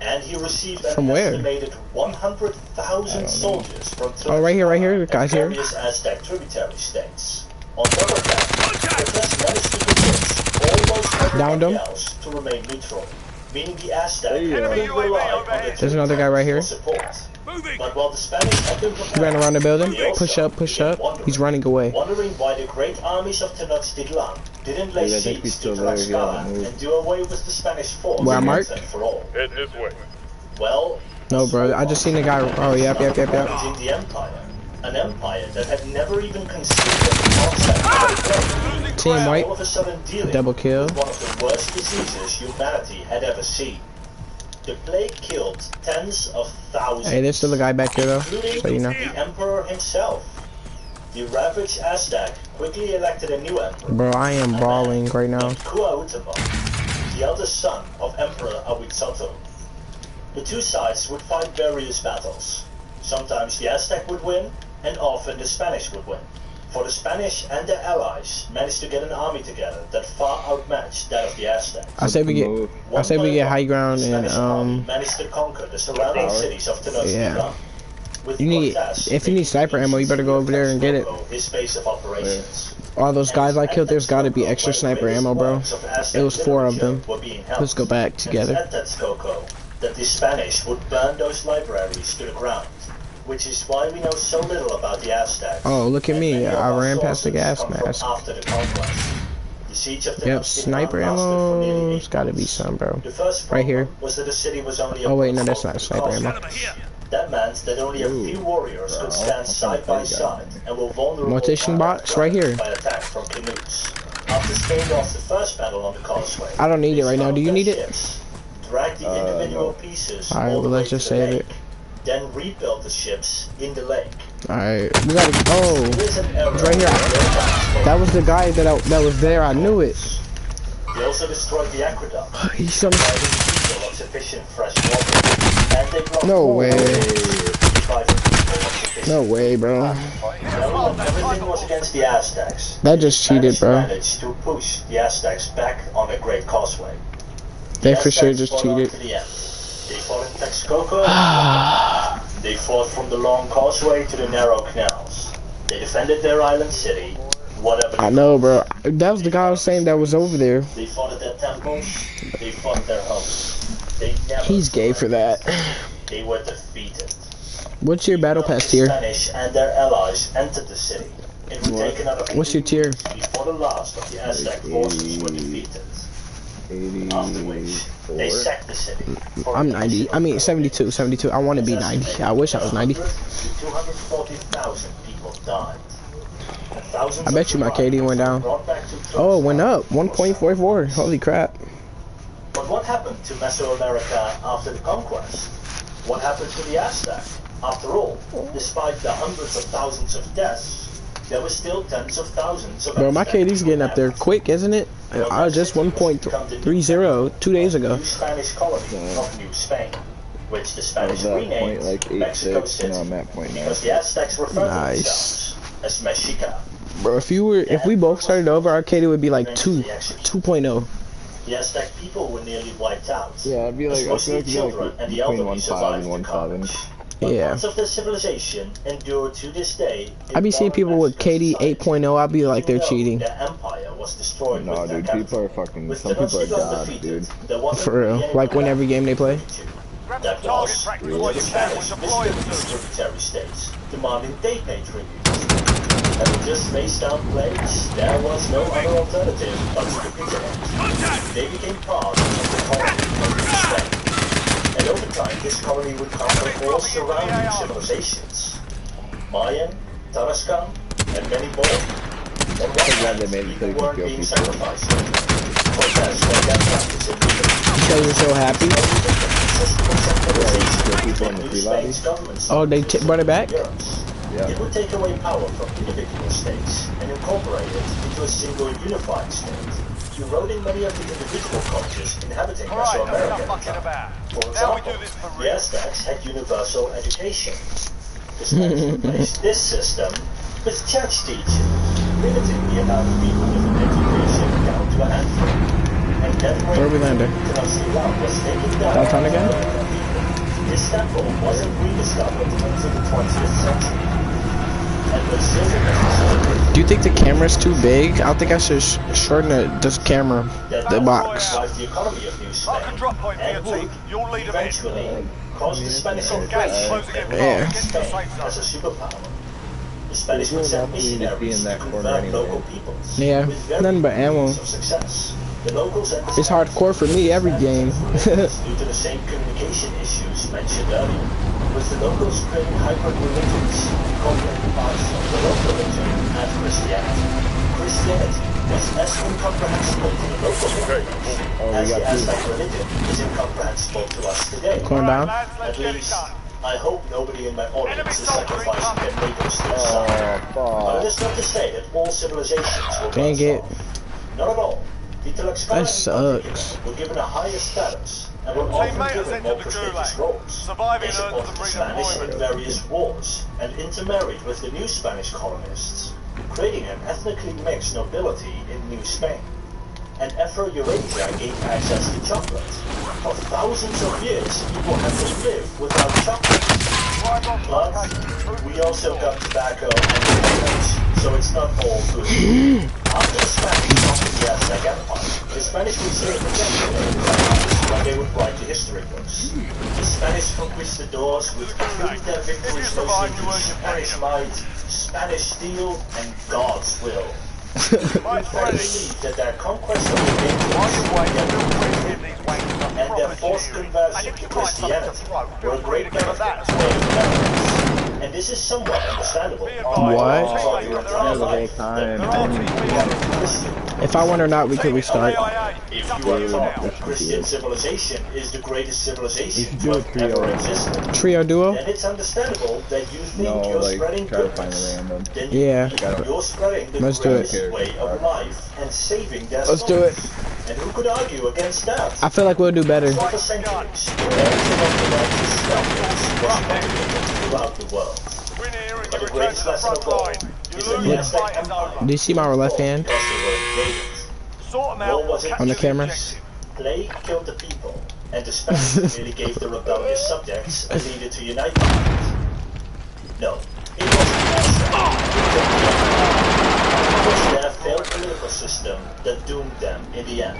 And he received an From where? estimated 100,000 soldiers from Oh, right here, right here. The and guy's here. various Aztec tributary states. On top of that, Cortés managed to convince almost Downed him. everybody else to remain neutral, meaning the Aztec There you couldn't go. rely on There's their another guy right here. support. But while the Spanish had been He ran prepared, around the building. they also Push up, push began up. wondering- He's running away. Wondering why the great armies of Tenochtitlan didn't lay Dude, I think siege he's to still there, he Tlaxcala hasn't moved. and do away with the Spanish force Where I'm once marked? and for all. Head this way. Well, No, bro. I just seen the guy. Oh, yep. managing the empire, an empire that had never even conceived of the concept of a plague, Team white. all of a sudden dealing Double kill. with one of the worst diseases humanity had ever seen. The plague killed tens of thousands. Hey, there's still a guy back here though. including So you know. the emperor himself. The ravaged Aztec quickly elected a new emperor. Bro, I am bawling right now. Cuauhtémoc, the eldest son of Emperor Ahuitzotl. The two sides would fight various battles. Sometimes the Aztec would win, and often the Spanish would win. For the Spanish and their allies managed to get an army together that far outmatched that of the Aztecs. I say we get. I say we get high ground The and Spanish army managed to conquer the surrounding cities of Tenochtitlan. Yeah. With You need- Cortés if you need sniper ammo, you better go over there and get it. His base of operations. All those guys I killed, there's gotta be extra sniper ammo, bro. It was 4 of them. Let's go back together. At Texcoco, that the Spanish would burn those libraries to the ground, which is why we know so little about the Aztecs. Oh, look at and me. many of I our ran past the sources gas come from mask. After the conquest. The siege of Yep, Tenochtitlan sniper lasted for nearly ammo. 8 It's gotta be months. some, bro. The first Right here. problem was that the city was only a Oh, wait, no, foot that's from not the sniper ammo. causeway. That meant that only a few warriors could stand side by side and were vulnerable Mortician box right here. by attack from canoes. After staying off the first battle on the causeway, I don't need it right now. Do you need it? ships, drag the individual pieces Alright, all the well, way let's to just the save lake, it. then rebuild the ships in the lake. Alright, we gotta. Oh, Here's an error. it's right here. That was the guy that was there. I knew it. They also destroyed the aqueduct, He's some. providing people of sufficient fresh water, and they blocked No more way. depriving people of sufficient. No way, bro. Well, everything was against the Aztecs. That just cheated, Spanish bro. managed to push the Aztecs back on the Great Causeway. They The for sure Aztecs just fought on cheated. to the end. They fought in Texcoco, They fought from the long causeway to the narrow canals. They defended their island city, whatever. I know, bro. That was the guy I was saying that was over there. They fought at their temples. They fought their homes. They never. He's gay for that. They were defeated. What's your battle pass tier? The Spanish and their allies entered the city. It would take another What's your tier? before the last of the Aztec forces were defeated. After which, they sacked the city. I'm 90. I mean 72. 72. I want to be 90. I wish I was 90. 240,000 people died. I bet you my KD went down. Oh, it went up. 1.44. Holy crap. But what happened to Mesoamerica after the conquest? What happened to the Aztec? After all, despite the hundreds of thousands of deaths, there were still tens of thousands of. Bro, my KD's getting up there quick, isn't it? I was just 1.30 2 days ago. New Spanish colony of New Spain, which the Spanish renamed like Mexico City, no, I'm at point because the Aztecs referred to themselves as Mexica. Bro, if we both started over, our KD would be like 2.0. The Aztec people were nearly wiped out. Yeah, I'd be like, I feel like children and the between elderly 1.5 and 1.7. Yeah. Parts of their civilization endure to this day. I be seeing people with KD 8.0. I'll be like they're cheating. Their empire was destroyed. No, dude, people are fucking. Some people are gods, dude. For real. Like when every game they play. That was the Spanish tributary states, demanding they pay tribute. Having just faced down plagues, there was no other alternative but to capitulate. They became part of the colony of New Spain. And over time, this colony would conquer all surrounding civilizations. Mayan, Tarascan, and many more. On one hand, people weren't being sacrificed. Cortez made that practice illegal. Because you're so happy. Oh, they brought it back? Yeah. It would take away power from individual states and incorporate it into a single unified state, eroding many of the individual cultures inhabiting Mesoamerica. For example, the Aztecs had universal education. The Spanish replaced this system with church teaching, limiting the amount of people with an education down to a handful. And then where we landed? was taken down Downtown again? This temple wasn't rediscovered until the 20th century. Do you think the camera's too big? I think I should shorten the camera, the box. The economy of New Spain and would eventually cause the Spanish invasion as a superpower. The Spanish would send missionaries to convert local peoples. Yeah, nothing but ammo. It's hardcore for me every game. Due to the same communication issues mentioned earlier, with the locals creating hybrid religions, incorporating parts of the local religion and Christianity. Christianity was as incomprehensible to the local population as the Aztec religion is incomprehensible to us today. Going down? At least, I hope nobody in my audience is sacrificing their neighbors to the sun. But it is not to say that all civilizations will Dang it. Not at all. That sucks. Were given a higher status and were often given more prestigious roles. They supported the Spanish in various wars and intermarried with the new Spanish colonists, creating an ethnically mixed nobility in New Spain. And Afro-Eurasia gained access to chocolate. For thousands of years, people had to live without chocolate. But we also got tobacco and cigarettes, so it's not all good. After the Spanish conquered the Aztec Empire, the Spanish would say when they would write the history books. The Spanish conquistadors would conclude their victories mostly to Spanish might, Spanish steel, and God's will. We believe that their conquest of the and their forced conversion to Christianity were a great benefit to their Americans. And this is somewhat understandable. What? If I win or not, we could restart. If you are taught Christian civilization is the greatest civilization to have ever existed, Trio duo? then it's understandable that you think you're spreading goodness. Then Yeah. you're spreading the Let's do it. greatest way of life and saving their Let's do it. And who could argue against that? I feel like we'll do better. For centuries, the origin of the righteous was propagated throughout the world. But the greatest lesson of all is that the Aztec Empire Do you see my left hand on the camera? Plague killed the people, and the Spanish really gave the rebellious subjects a leader to unite them. No, it was the Aztec. It was their failed political system that doomed them in the end.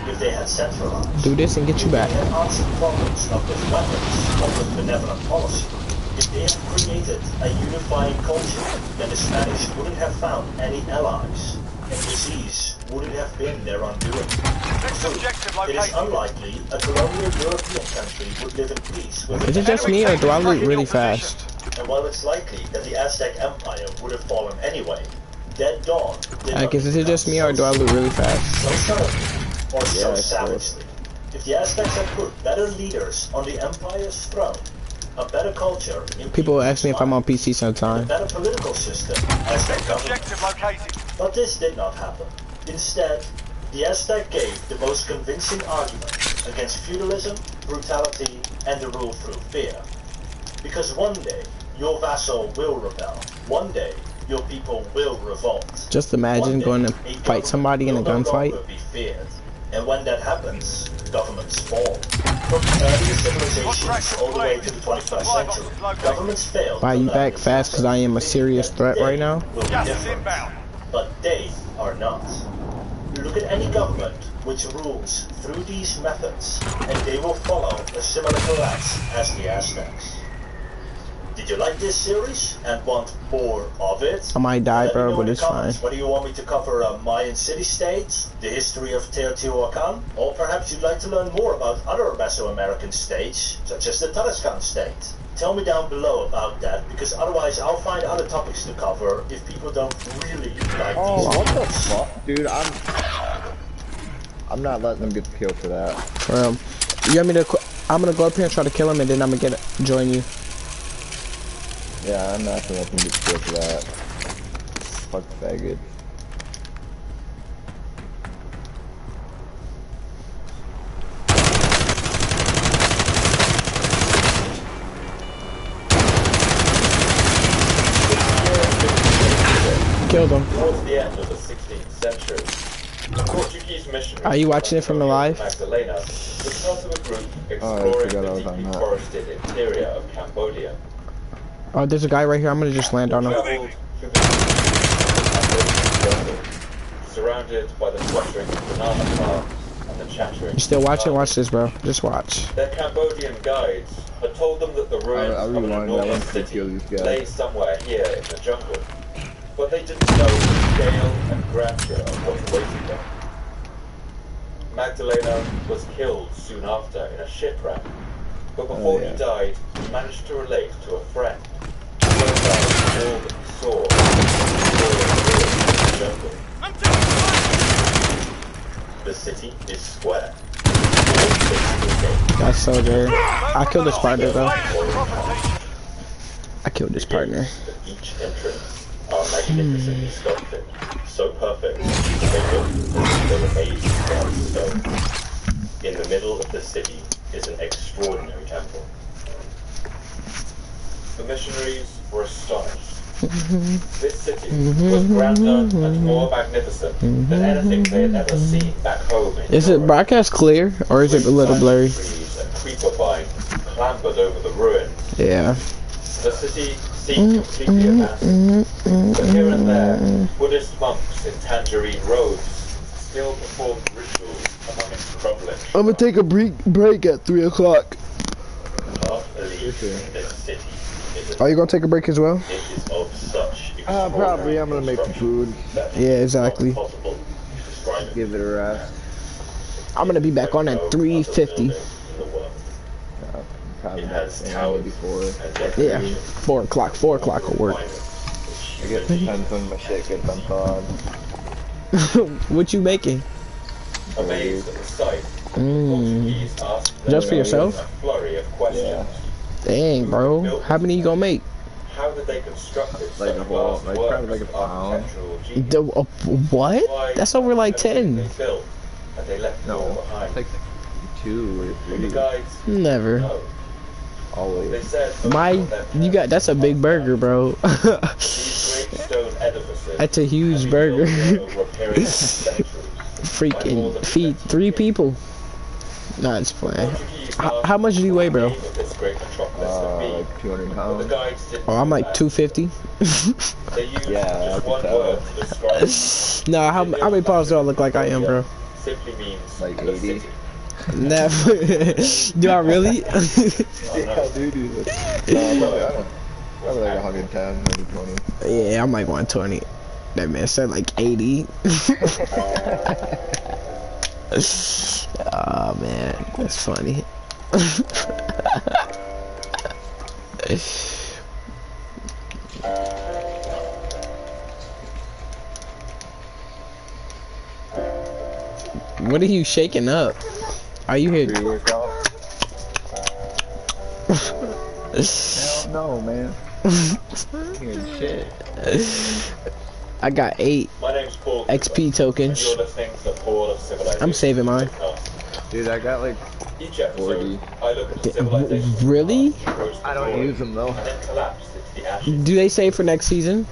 If they had centralized, Do this and get you back. if they had answered problems not with weapons, but with benevolent policy, if they had created a unifying culture, then the Spanish wouldn't have found any allies, and disease wouldn't have been their undoing. Next objective It is located. unlikely a colonial European country would live in peace with Is it just me or do I loot really fast? And while it's likely that the Aztec Empire would have fallen anyway, Dead Dawn did Like, not is it just me or do I loot really fast? so suddenly, or so Yeah, it's savagely. If the Aztecs had put better leaders on the Empire's throne, a better culture in People ask me if I'm on PC a sometime. better political system, Aztec government. Objective located. But this did not happen. Instead, the Aztec gave the most convincing argument against feudalism, brutality, and the rule through fear. Because one day, your vassal will rebel. One day, your people will revolt. Just imagine going to fight somebody in a gunfight. Will be feared. And when that happens, governments fall. From earlier civilizations all the way to the 21st century, governments fail. Buy you back fast because I am a serious threat right now. Will be Gas is different. inbound. But they are not. Look at any government which rules through these methods, and they will follow a similar collapse as the Aztecs. Did you like this series and want more of it? I might die, Let me bro, know but in the it's fine. comments whether you want me to cover Mayan city-states, the history of Teotihuacan, or perhaps you'd like to learn more about other Mesoamerican states, such as the Tarascan state. Tell me down below about that, because otherwise I'll find other topics to cover if people don't really like Oh, these what the videos. fuck, dude? I'm not letting them get the kill for that. You want me to? I'm gonna go up here and try to kill him, and then I'm gonna join you. Yeah, I'm not gonna let them get the kill for that. Fuck faggot. Killed him. Towards the end of the 16th century, the Portuguese missionaries Are you watching it from the live? Magdalena was part of a group Oh, I exploring forgot I the was on deeply that. forested interior of Cambodia. Oh, there's a guy right here. I'm gonna just land on him. Traveled through the Cambodian jungle, surrounded by the fluttering banana palms and the chattering. You still watching? cicadas. Watch this, bro. Just watch. Their Cambodian guides had told them that the ruins I of really an wanted that enormous one to city kill these guys. lay somewhere here in the jungle. But they didn't know the scale and grandeur of what awaited them. Magdalena was killed soon after in a shipwreck, but before yeah. he died, he managed to relate to a friend. He wrote down all that he saw in the jungle. The city is square. That's so good. I killed this partner, though. Property. I killed this partner. Each entrance are magnificently sculpted, so perfect that they look as if they were made from stone. In the middle of the city is an extraordinary temple. The missionaries were astonished. This city was grander and more magnificent than anything they had ever seen back home in Is it Europe. broadcast clear or is it a little blurry? Trees and creeper vines clambered over the ruins. Yeah. The city seemed completely abandoned, but here and there, Buddhist monks in tangerine robes still performed rituals among its crumbling. I'm gonna take a break at 3 o'clock. Half believe this city is Are you gonna take a break as well? it is of such Probably. I'm gonna make some food. Yeah, exactly. possible to describe it. Give it a rest. I'm gonna be back on at 3:50. Probably It has not towers before. and Yeah, decorations 4 o'clock. 4 o'clock will work. I guess it depends when my shit gets unthawed. What you making? Amazed at the sight, Mm. Portuguese asked them Just for yourself? a flurry of questions. Dang, bro. How many you gonna make? How did they construct it? Like a whole- like probably like a pound. What? That's over like 10. They built, and they left it all No, behind. it's like 2 or The 3. guides, Never. no. They Always. said That's a big burger, bro. these great stone edifices That's a huge had been burger. built over a period of centuries. Freaking feed 3 people. Nah, it's fine. Portuguese How much do you weigh, bro? asked the name of this great metropolis to be, like 200 The pounds. guides didn't Oh, I'm do like that. 250. They used Yeah, I just could one tell. word to describe it. No, how many pounds do I look like I am, bro? Simply means Like the 80. city. Never. Do I really? Yeah, dude. No, I'm like 110, 120. Yeah, I'm like 120. That man said like 80. Oh man, that's funny. What are you shaking up? Are you here? Pre-workout. Hell no, man. Hearing shit. I got 8 My name's Paul XP and tokens. you're listening to the Hall of Civilization. I'm saving mine. Dude, I got like Each episode, 40. I look at the civilization. Really? I don't use them though. And then collapse into the ashes. Do they save for next season?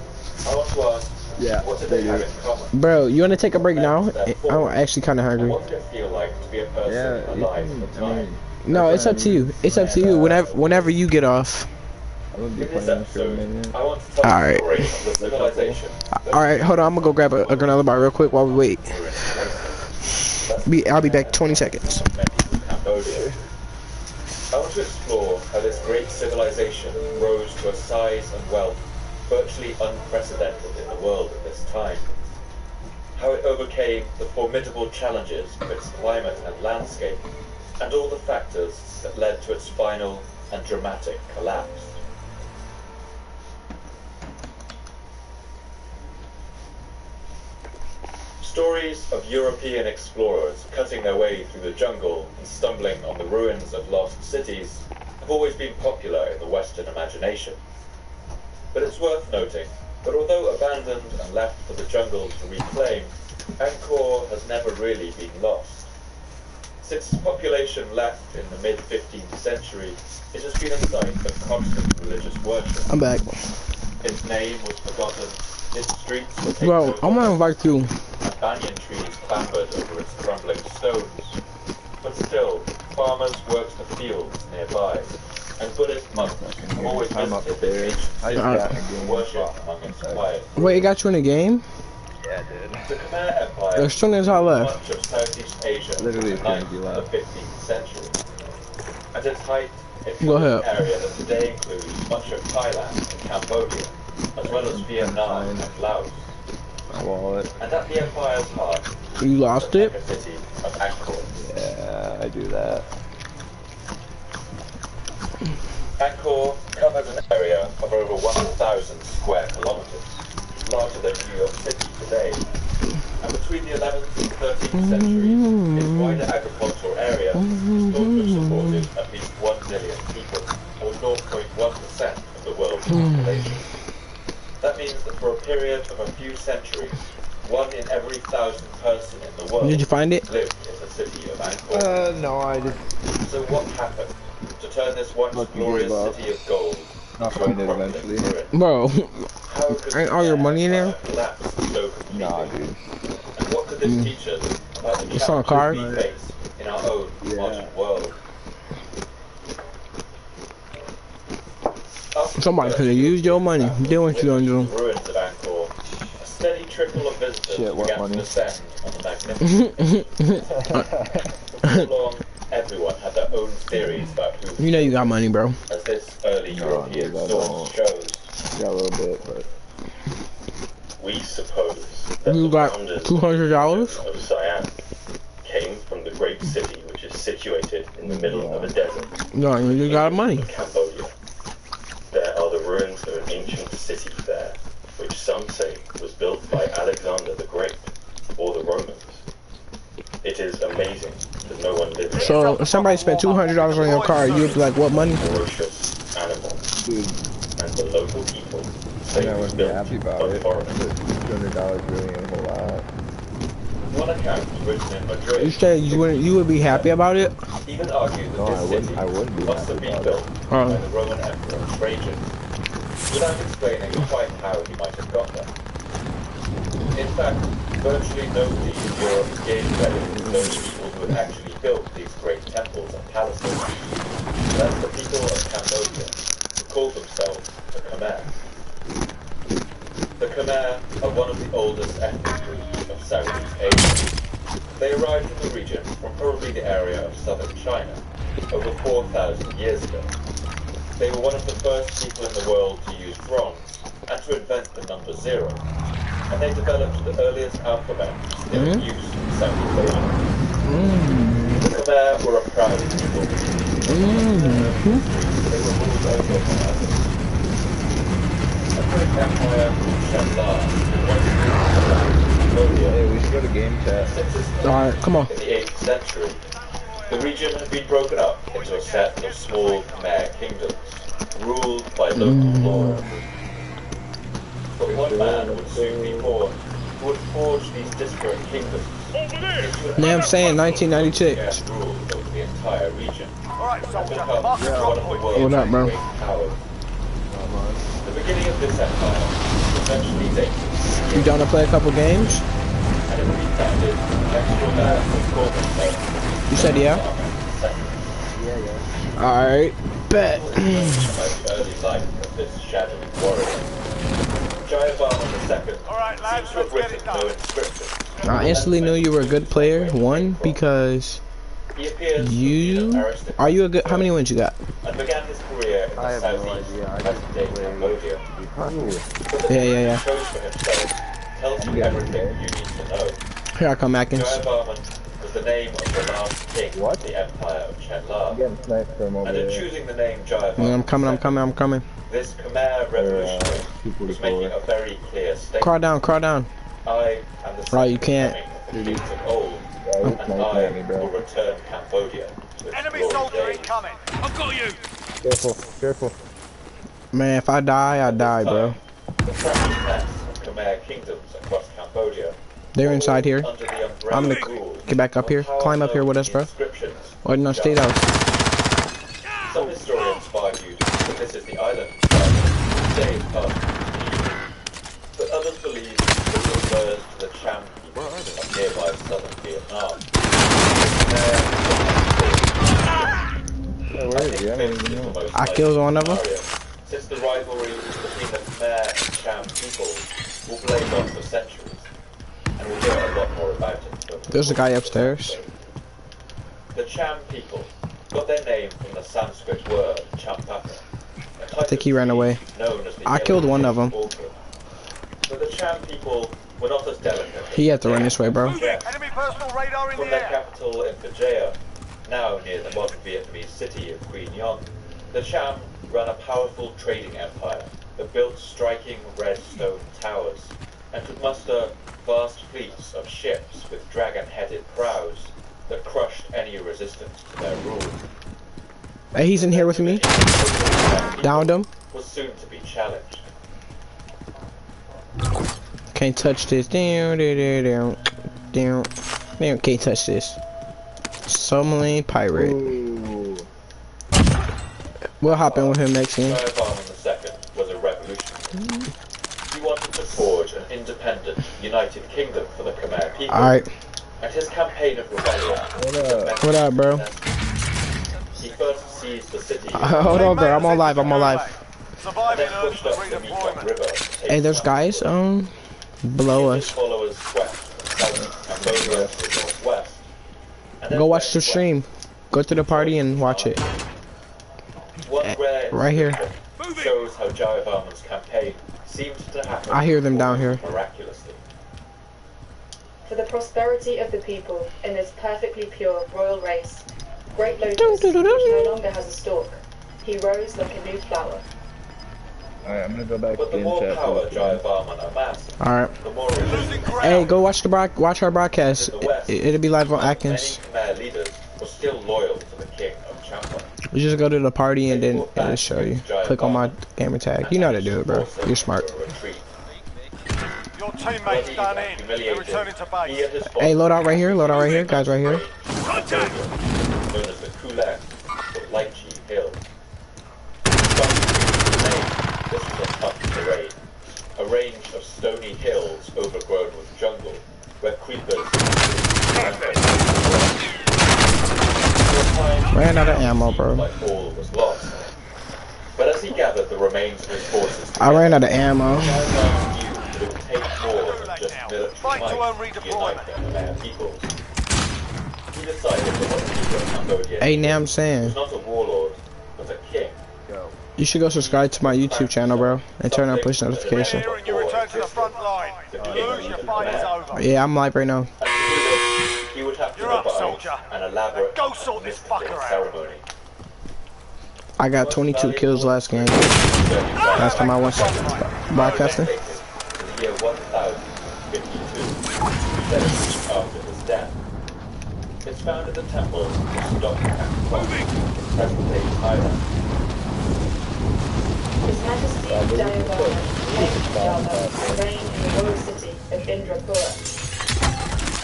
I want to ask, Yeah, what do they they have do. in common? Bro, you wanna take a break now? I'm actually kinda hungry. What did it feel like to be a person Yeah, you alive can, at the I time? mean, No, it's up to you. It's up to you. Whenever you get off. I'm gonna be In this playing this for a episode, minute. I want to tell Alright. the story of the civilization. Alright, hold on, I'm gonna go grab a granola bar real quick while we wait. I'll be back 20 seconds. Cambodia. I want to explore how this great civilization rose to a size and wealth virtually unprecedented in the world at this time. How it overcame the formidable challenges of its climate and landscape, and all the factors that led to its final and dramatic collapse. Stories of European explorers cutting their way through the jungle and stumbling on the ruins of lost cities have always been popular in the Western imagination. But it's worth noting that although abandoned and left for the jungle to reclaim, Angkor has never really been lost. Since its population left in the mid-15th century, it has been a site of constant religious worship. I'm back. Its name was forgotten, its streets were taken Bro, over I'm gonna invite you. and banyan trees clambered over its crumbling stones. But still, farmers worked the fields nearby, and Buddhist monks have always I'm up visited there. this I ancient just got city a to game. worship among its quiet. Wait, it got you in the game? Yeah, dude. The Khmer Empire There's 2 minutes all left. much of Southeast Asia Literally in the a 9th few and left. the 15th century. At its height, it Go filled ahead. an area that today includes much of Thailand and Cambodia, as well as Vietnam and Laos. My wallet. And at the empire's heart, You lost the it? mega city of Angkor. Yeah, I do that. Angkor covers an area of over 1,000 square kilometers, larger than New York City today. And between the 11th and 13th centuries, its wider agricultural area is thought to have supported at least 1 million people, or 0.1% of the world's population. That means that for a period of a few centuries, 1 in every 1,000 person in the world Did you find it? lived in the city of Angkor. No, I just So what happened to turn this once Lucky glorious gave up. city of gold I'll into a find it crumbling eventually. ruin? Bro, How could ain't all your the money in there? empire collapse so completely? nah, dude. And what could this teach us about the It's on a challenges card? we face in our own Yeah. modern world? somebody could have used your money. Then what you gonna do? The ruins of Angkor. A steady trickle of visitors Shit, what began money? to descend on the magnificent. For so long, everyone had their own theories about who. You know you got money, bro. As this early No, European dude, I source don't. shows, Got a little bit, but we suppose that You the got founders $200? of Siam came from the great city which is situated in the middle of a desert. No, you got money. In Cambodia. There are the ruins of an ancient city there, which some say was built by Alexander the Great, or the Romans. It is amazing that no one lived there. So if somebody spent $200 on your car, you'd be like, what money? Ferocious animal, dude, and the local people say I it was wouldn't be built happy about by it. foreigners. $200 really ain't a whole lot. One account written in Madrid You said you would be happy about it? even argued that No, this city I wouldn't be must have happy been about built it. by the Roman Emperor Trajan, without explaining quite how he might have got there. In fact, virtually nobody in Europe gave credit to those people who had actually built these great temples and palaces. That's the people of Cambodia, Khmer are one of the oldest ethnic groups of Southeast Asia. They arrived in the region from probably the area of southern China over 4,000 years ago. They were one of the first people in the world to use bronze and to invent the number 0. And they developed the earliest alphabet still in use in Southeast Asia. The Khmer were a proud people. They were ruled over by others. A great empire called Shandla once ruled Hey, we should go to game chat. Alright, come on. In the 8th century, the region had been broken up into a set of small Khmer kingdoms, ruled by local lords. But one man would soon be born who would forge these disparate kingdoms into Now I'm saying 1996. rule over the entire region. Alright, And soldier. become Mark the one drop of the point. world's What up, bro? great powers. The beginning of this empire eventually dated, You down to play a couple games? and it refounded next to a man who called himself You said yeah? Alright, bet. about the early life of this shadowy warrior. Jayavarman II Alright, lads, seems to have let's get written it no done. inscription. I instantly knew you were a good player. One, because He appears you... Are you a good... How many wins you got? and began his career in I the have no southeast idea. I present-day just play- Cambodia. But the Yeah, thing yeah, yeah. he chose for himself tells you everything you need to know. Here I come, Atkins. Jayavarman was the name of the last king What? of the empire of I'm Chenla. getting sniped from over And in there. choosing the name Jayavarman, I'm coming, I'm coming, I'm coming. this Khmer revolutionary was making a very clear statement. Crawl down, crawl down. I am the Right, you second can't. coming of the kings of old, Yeah, he's and sniping I at me, will bro. return Cambodia to its Enemy glory soldier days. incoming. I've got you. Careful, careful. Man, if I die, I die, bro. The fractured mass of Khmer kingdoms across Cambodia. They're inside here. Under the umbrella I'm gonna rule get back up of here. Climb up here with us, bro. inscriptions. Or no, stay down. Some historians have argued that this is the island of Days Past. But others believe that it refers to the Cham people of nearby southern Vietnam. Hey, where is he? I don't even know. I killed one of them. Since the rivalry between the Khmer and Cham people will blaze on for centuries, and we'll hear a lot more about it. There's a guy upstairs. The Cham people got their name from the Sanskrit word champaka. I think he ran away. I killed one of them. But the Cham people were not as delicate. He had to run this way, bro. Enemy personal radar in From the their air. capital in Vijaya, now near the modern Vietnamese city of Quy Nhon, the Cham ran a powerful trading empire that built striking red stone towers and could muster vast fleets of ships with dragon-headed prows that crushed any resistance to their rule. Hey, he's in here with me. Downed him. Was soon to be challenged. Can't touch this. Down, down, down, down. Man, can't touch this. Submarine pirate. Ooh. We'll hop in with him next game. Jayavarman II was a revolutionary. He wanted to forge an independent, united kingdom for the Khmer people. Alright. And his campaign of rebellion. What up, bro? He first seized the city. Hold on, bro. I'm on live. I'm on live. And Surviving then earns pushed the up the Mekong redeployment. River. to take Hey, there's Cham. guys below His us. followers swept from southern Cambodia to the northwest. And then Go watch the west stream. Go to the party and watch it. One rare Right here. inscription shows how Jayavarman's campaign seemed to happen. I hear them down here. Miraculously. For the prosperity of the people in this perfectly pure royal race, Great Lotus, which no longer has a stalk, he rose like a new flower. Alright, I'm gonna go back But the in more chat. power Jayavarman amassed, Alright. the more resistance. Hey, go watch the watch our broadcast. It'll be live on Atkins. Many Khmer leaders were still loyal to the king of Champa. You just go to the party and then it'll show you. Click on my gamer tag. You know how to do it, bro. You're smart. Your teammates done in. They're returning to base. Hey, load out right here. Load out right here. Guys right here. Contact! Known as the Kulan, or Lychee Hill. This was a tough terrain. A range of stony hills overgrown with jungle, where creepers Ran out of ammo, bro. like all was lost. But as he gathered the remains of his forces, I ran out of ammo. Jayavarman knew that it now. military Fight to might earn redeployment. unite the Khmer people. He decided that what the people of Cambodia Hey, now I'm was saying, not a warlord, but a king. you should go subscribe to my YouTube channel, bro, and turn on push notification. Here and you return to the front line. If you lose, your fight is over. Yeah, I'm live right now. And to do this, he would have to You're up, provide soldier. an elaborate Go sort this fucker out. ceremony. I got 22 kills last game. Last time I went broadcasting. In the year 1052, 70 after his death. It's found in the temple of Dr. present-day Thailand. His Majesty Jayavarman claimed Java reigned in the royal city of Indrapura.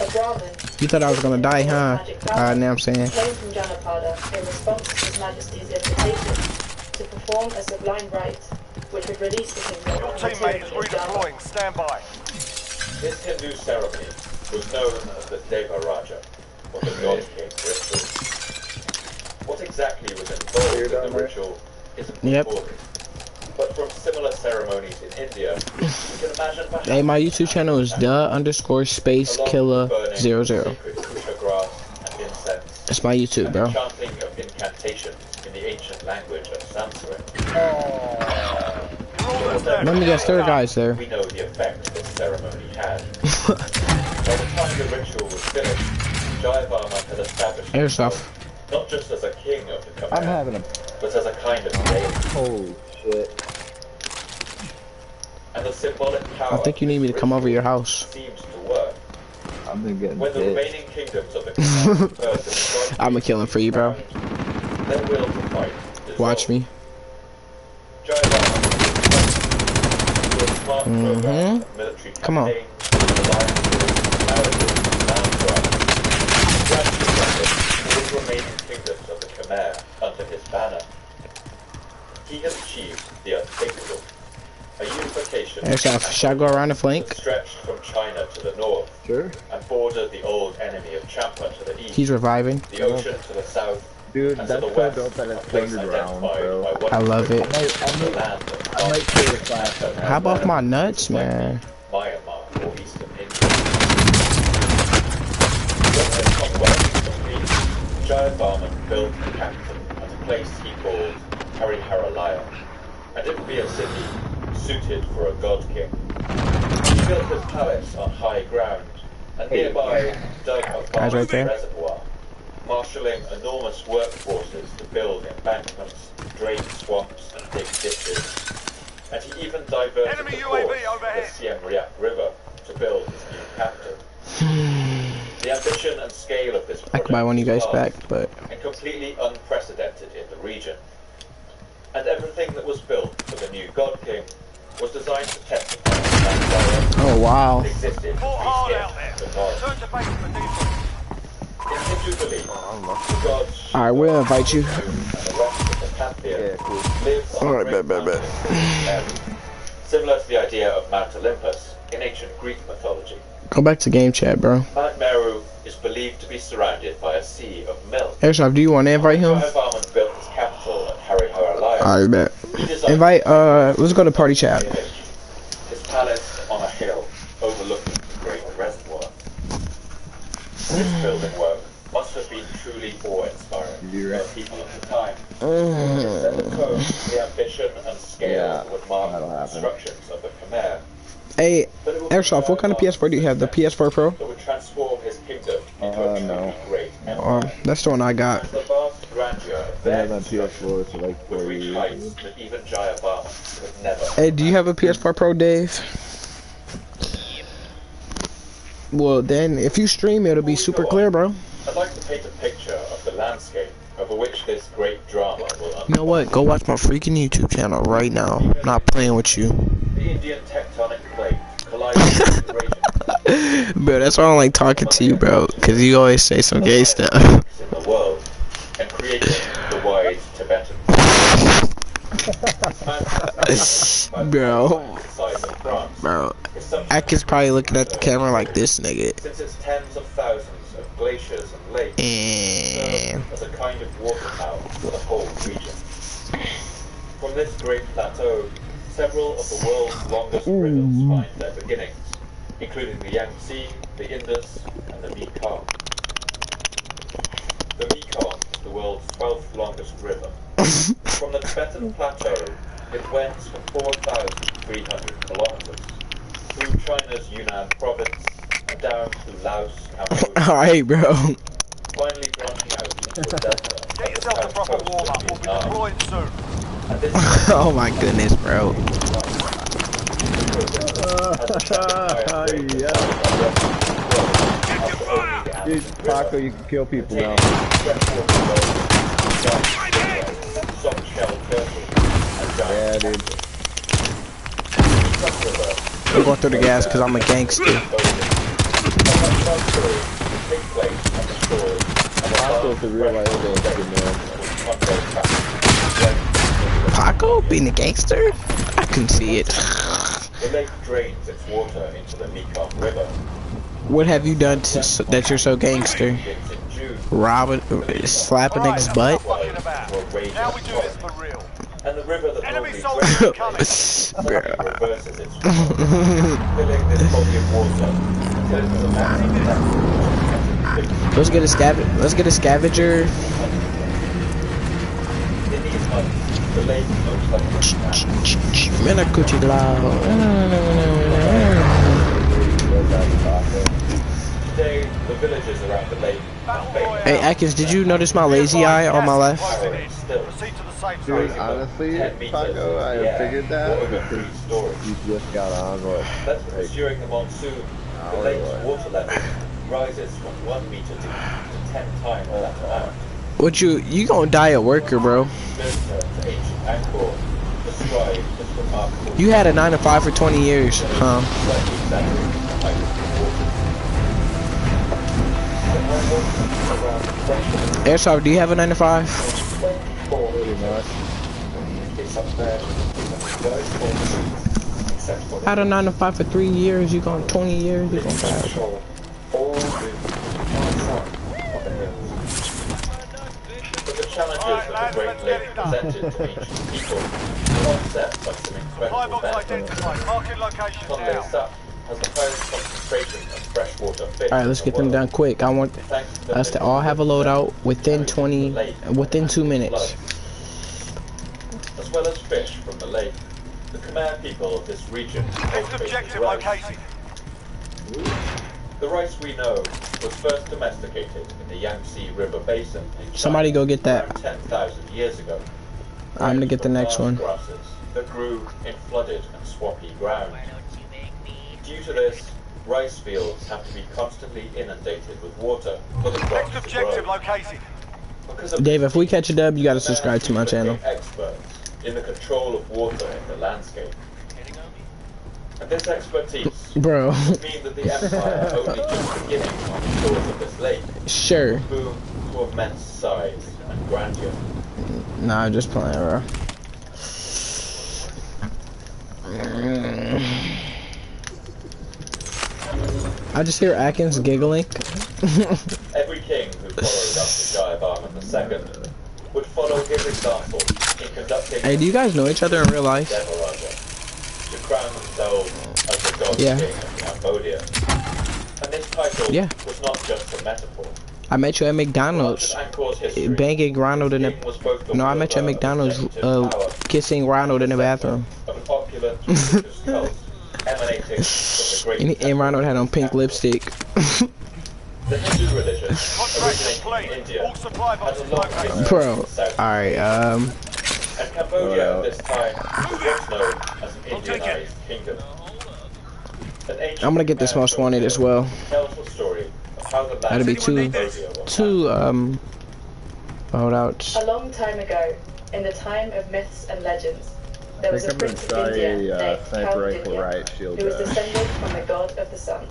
A Brahmin, You thought I was gonna die, huh? Now I'm saying. came from Janapada in response to His Majesty's invitation to perform a sublime rite which would release the kingdom Your from the teammate is tyranny of Java. redeploying. Stand by. This Hindu ceremony was known as the Deva Raja, or the God King ritual. What exactly was involved in the ritual isn't recorded. But from similar ceremonies in India, you can imagine perhaps Hey, my YouTube channel is the_space_killer00. That's my YouTube, bro. Chanting of incantations in the ancient language of Sanskrit. Let me guess, there are guys there. We know the effect this ceremony had. By the time the ritual was finished, Jayavarman had established Airsoft. himself not just as a king of the I'm Khmer, having a but as a kind of deity. holy shit. And the symbolic power I think you need me to come over your house. seemed to work. I've been getting When the hit. remaining kingdoms of the Khmer converted, I'ma kill him for you, bro. their will to fight dissolved. Watch me. Jayavarman was a smart program of military Come on. campaigns, alliances, marriages, land grabs. Gradually gathered all the remaining kingdoms of the Khmer under his banner. He has achieved the unthinkable. A unification Airsoft. Should I go around the that flank? stretched from China to the north Sure. and bordered the old enemy of Champa to the east, He's reviving. the ocean to the south, Dude, and that's to the so west, dope that a it's place standard round, identified bro. by what I love it. I might create a class that How about my nuts, man? Myanmar or eastern India. When the Commonwealth was complete, Jayavarman built the capital at a place he called Hariharalaya, and it would be a city suited for a god king. He built his palace on high ground, and nearby dug a Guys right vast there. reservoir, marshalling enormous workforces to build embankments, drain swamps, and dig ditches. And he even diverted Enemy the UAV course of overhead. the Siem Reap River to build his new capital. The ambition and scale of this I project could buy one of you guys was back, vast but and completely unprecedented in the region. And everything that was built for the new God King was designed to testify that oh wow. existed Fought hard between out him there. and the gods. Turn to base for defense. In Hindu belief, the gods Alright, we'll invite you. and the rest of the pantheon Yeah, cool. lives on Alright, great bet. mountains similar to the idea of Mount Olympus in ancient Greek mythology. Go back to game chat, bro. Mount Meru is believed to be surrounded by a sea of milk. Airsoft, do you want to invite him? Jayavarman built his capital at Hariharalaya. Alright, bet. He designed Invite, let's go to party chat. his palace on a hill overlooking the great reservoir. This building work must have been truly awe-inspiring You're for right. people of the time. It set the tone for the ambition and scale Yeah, that would mark that'll the happen. constructions of the Khmer. Hey, But it would Airsoft, be what kind of PS4 do you have? The PS4 Pro? that would transform his kingdom into a truly no. great empire. That's the one I got. And the vast grandeur of They their have on construction PS4 for like would 4 reach years. heights that even Jayavarman could never. Hey, do you have a PS4 Pro, Dave? Well, then, if you stream, it'll be super clear, bro. I'd like to paint a picture of the landscape over which this great drama will unfold. You know what? Go watch my freaking YouTube channel right now. I'm not playing with you. The Indian tectonic plate collided with the region Bro, that's why I don't like talking to you, bro. Because you always say some gay stuff. in the world and created the wide Tibetan. Bro. The size of France. Bro, Is something Ak is probably looking at the camera like this nigga. since it's tens of thousands of glaciers and lakes And serve as a kind of water tower for the whole region. From this great plateau, several of the world's longest rivers find their beginnings. including the Yangtze, the Indus, and the Mekong. The Mekong is the world's 12th longest river. From the Tibetan Plateau, it wends for 4,300 kilometers through China's Yunnan province and down to Laos, Cambodia. Alright, bro. Finally branching out into the delta. Get yourself a proper warm-up. We'll be deploying soon. And this Oh my goodness, bro. Dude, Paco, you can kill people now. Yeah, dude. I'm going through the gas because I'm a gangster. Paco's the real life gangster, man. Paco being a gangster? I can see it. The lake drains its water into the Mekong River. What have you done to, that you're so gangster? Robbing, slapping niggas' butt? Now we do this for real. And the river that Enemy normally soldiers drains incoming. suddenly reverses its course, filling this body of water until it was a massive effect. Let's get a scavenger. In these months, the lake looks like a Man, I could you loud. Today, the villages around the lake are famous. Hey, Atkins, did you notice my lazy eye on my left? Still, Proceed to the safe Dude, zone. honestly, 10 meters Paco, I in the air, figured or that. over 3 stories. You just got on, what? That's because during the monsoon, the Oh, lake's right. water level rises from 1 meter deep to 10 times that amount. What you gonna die at work, or bro? Visitor to ancient Angkor described this remarkable You had a 9 to 5 for 20 years, huh? slightly exaggerated height of the water. Airsoft, do you have a 9 to 5? Pretty much. It's up there, very small trees, except for I had a 9 to 5 for 3 years. You gonna 20 years? You gonna die? control all the outside of the hills. But the challenges that the Great Lake presented to ancient people were offset by some Supply incredible box benefits. identified. Marking location Tonle now. Sap has the highest concentration of freshwater fish. All right, let's get them done quick. I want us to all have a loadout within 2 minutes. As well as fish from the lake, the Khmer people of this region Next cultivated objective rice. located. The rice we know was first domesticated in the Yangtze River Basin in China Somebody go get that. around 10,000 years ago. I'm gonna get the next From one. marsh grasses that grew in flooded and swampy ground. Due to this, rice fields have to be constantly inundated with water for the crops Next to objective grow. located. Because of Dave, if we catch a dub, you gotta this, subscribe to my channel. experts in the control of water in the landscape. And this expertise Bro, mean that the empire only just beginning on the shores of this lake sure. boom to immense size and grandeur. Nah, I'm just playing, bro. I just hear Atkins giggling. Every king who followed after Jayavarman II would follow his example in conducting Hey, do you guys know each other in real life? Devaraja to crown themselves as the god Yeah. king of Cambodia. And this title Yeah. was not just a metaphor. I met you at Much McDonald's, of Angkor's history, banging Ronald in the. king was both the No, I met you at wielder of McDonald's, executive power kissing Ronald in the bathroom. of an opulent religious cult emanating from the great And Ronald had on pink lipstick. The Hindu religion, Contract originating complete. in India, All supply has boxes a long located. history Bro, in South alright, And Cambodia at this time was once known as an Indianized kingdom. An ancient I'm gonna get this Khmer most wanted as folklore well. tells the story of how the land That'll be of Cambodia was loadouts. A long time ago, in the time of myths and legends, there I was a think I'm prince gonna of try India a named sniper rifle Kaundinya, riot shield who was guy. descended from the god of the sun.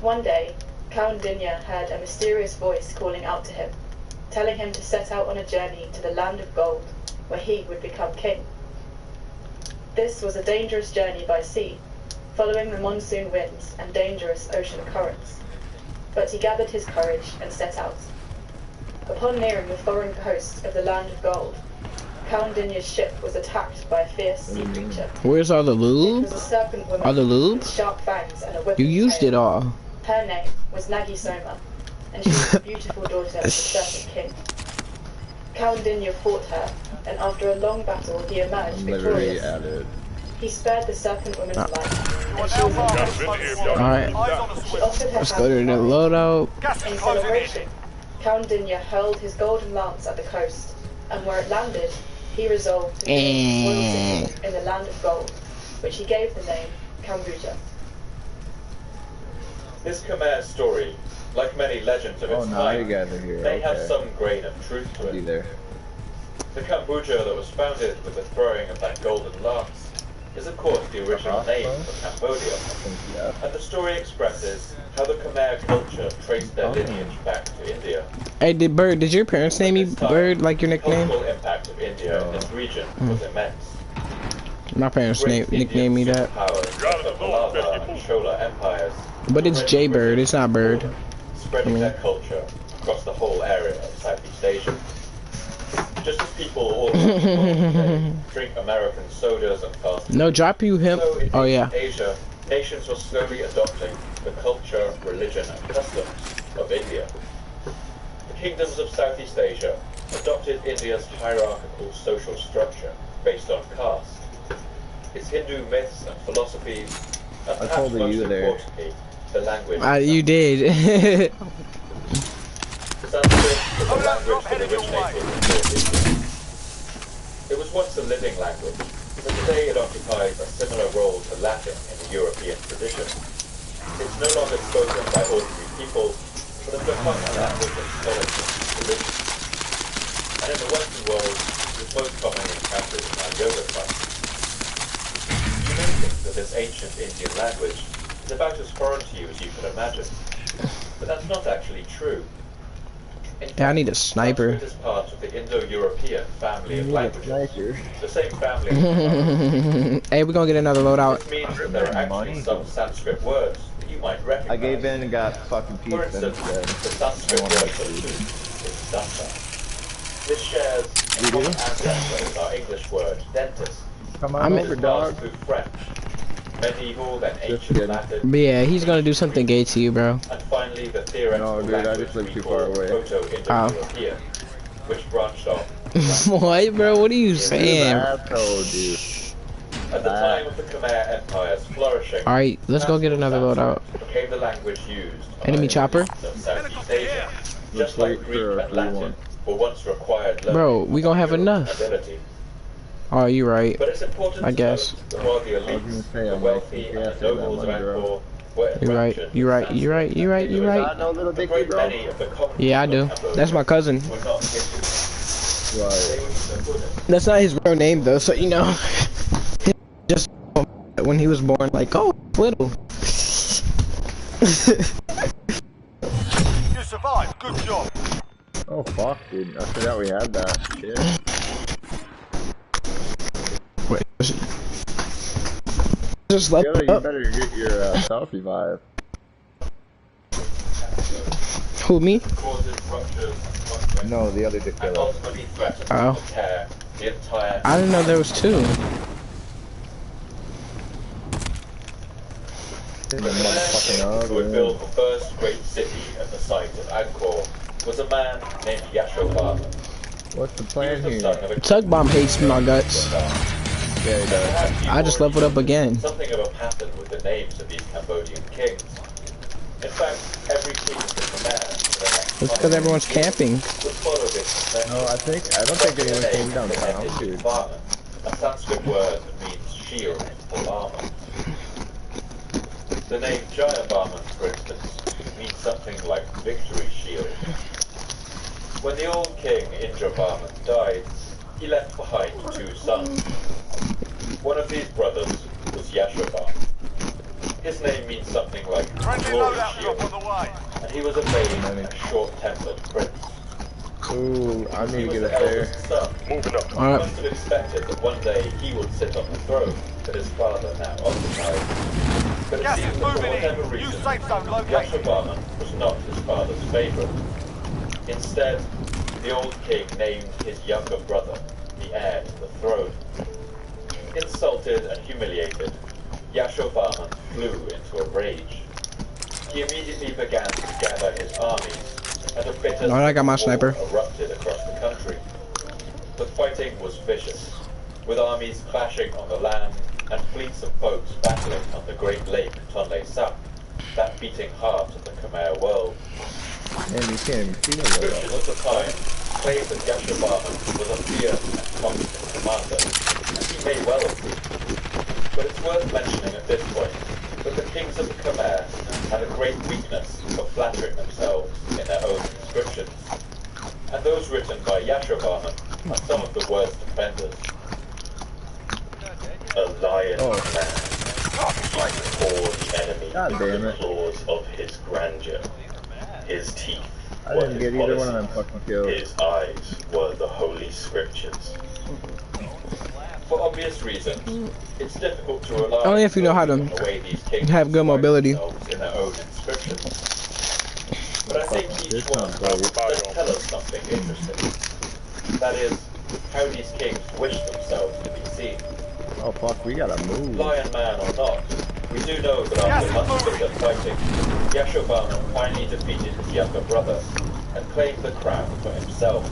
One day, Kaundinya heard a mysterious voice calling out to him, telling him to set out on a journey to the land of gold, where he would become king. This was a dangerous journey by sea, following the monsoon winds and dangerous ocean currents. But he gathered his courage and set out. Upon nearing the foreign coast of the land of gold, Kaundinya's ship was attacked by a fierce sea creature. Where's all the It lube? was a serpent woman All the lube? with sharp fangs and a whipping You used tail. it all. Her name was Nagi Soma, and she was the beautiful daughter of the Serpent King. Kaundinya fought her, and after a long battle, he emerged Literally victorious. at it. He spared the Serpent Woman's life, and she was impressed by the story. Alright, She offered her let's go to the hand loadout. Gas in is closing in. celebration. Kaundinya hurled his golden lance at the coast, and where it landed, he resolved to build a royal city in the land of gold, which he gave the name Kambuja. This Khmer story, like many legends of Oh, its now you time, guys are here. may have Okay. some grain of truth to Be it. there. The Kambuja that was founded with the throwing of that golden lance is of course the original name for Cambodia, Yeah. and the story expresses how the Khmer culture traced their lineage back to India. Hey, Bird, did your parents name you Bird like your The nickname? cultural impact of India in this region was immense. My parents Great nicknamed me Indian that. superpowers like the Pallava and Chola empires, But it's J Bird, it's not Bird. spreading their culture across the whole area of Southeast Asia. Just as people all over the world today drink American sodas and fast food, No, drop you him. so in Oh yeah. Asia, nations were slowly adopting the culture, religion, and customs of India. The kingdoms of Southeast Asia adopted India's hierarchical social structure based on caste. Its Hindu myths and philosophies, and I perhaps told most you there. importantly, the language. You did. Sanskrit is a language that originated in North India. It was once a living language, but today it occupies a similar role to Latin in the European tradition. It's no longer spoken by ordinary people, but has become a language of scholarship and religion. And in the Western world, it is most commonly encountered in our yoga classes. You may think that this ancient Indian language is about as foreign to you as you could imagine, but that's not actually true. In Yeah, I need a fact, sniper. Sanskrit is part of the Indo-European family of You need a languages. sniper. The same family as Hey, we're gonna get another loadout. This means that there are actually some Sanskrit words that you might recognize. I gave in and got fucking For pizza instance, instead. the Sanskrit word for food is danta. This shares a common ancestor with our English word dentist. Come I'm on in- over, This dog. passed through French, medieval, then kidding. ancient Latin, But yeah, he's gonna do something gay to you, bro. and finally the theoretical No, dude, I language just live we too call far away. Proto-Indo-European, which branched off. What, bro? What are you saying? Asshole, dude. At the time of the Khmer Empire's flourishing, Alright, let's go get another loadout. became the language used by Enemy the chopper? nations of Southeast Asia. Let's Just like wait Greek for and Latin 3-1. were once required learning Bro, we gonna have skill and enough. ability. Oh, you right. But it's important I to guess. note that while the I was gonna elites, say, the I'm wealthy, like, and yeah, the say that nobles of one, bro. Angkor were You're right. enraptured You're right. in You're right. You're right. You're Sanskrit, right. No little a dicky, great bro. many of the conquerors Yeah, I of do. Cambodia That's my cousin. were not Hindus. Right. They were the Buddhists. That's not his real name though, so you know. Just when he was born, like, oh, little. You survived. Good job. Oh fuck, dude. I forgot we had that. Shit. Wait, just let Yo, you up. better get your self-revive. Who, me? Causes ruptures, conflict, No, the other dick and killer. ultimately threatens Oh. to tear the entire I didn't know there was two. The Motherfucking man who had ugly. built the first great city at the site of Angkor was a man named Yashovarman. What's the He plan was the here? son of a Tug Bomb hates my guts. Yeah, he does. Perhaps you've I just already leveled up again. noticed something of a pattern with the names of these Cambodian kings. In fact, every king of the Khmer It's because everyone's camping. would follow this method. No, I don't think anyone came downtown, dude. Varman, a Sanskrit word that means shield or armor. The name Jayavarman, for instance, means something like victory shield. When the old king Indravarman died, he left behind two sons. One of these brothers was Yashovarman. His name means something like Friendly glory loadout drop shield, on the way. and he was a vain and short-tempered prince. Ooh, I He need to was get the up there. eldest son. Moving up. He Alright. must have expected that one day he would sit on the throne that his father now occupied. But it Gas seems is that for moving whatever in. New reason, safe zone located. Yashovarman was not his father's favourite. Instead, the old king named his younger brother, the the heir to the throne. Insulted and humiliated, Yasovarman flew into a rage. He immediately began to gather his armies, and a bitter I got my war sniper. erupted across the country. The fighting was vicious, with armies clashing on the land and fleets of boats battling on the great lake Tonle Sap, that beating heart of the Khmer world. Man, you can't even see Descriptions of the time claim that Yasovarman was a fierce and competent commander, and he may well have been. But it's worth mentioning at this point that the kings of the Khmer had a great weakness for flattering themselves in their own inscriptions, and those written by Yasovarman are some of the worst offenders. A lion man, he tore the enemy God with damn the it. claws of his grandeur. His teeth I were didn't his get either one of them policies. fucking kills. His eyes were the holy scriptures. For obvious reasons, it's difficult to rely Only if you know how to on the way these kings have good describe mobility. themselves in their own inscriptions. But I think each This one one's does great. tell us something interesting. That is, how these kings wish themselves to be seen. Oh fuck, we gotta move. Lion man or not, we do know that after much bitter fighting, Yasovarman finally defeated his younger brother and claimed the crown for himself.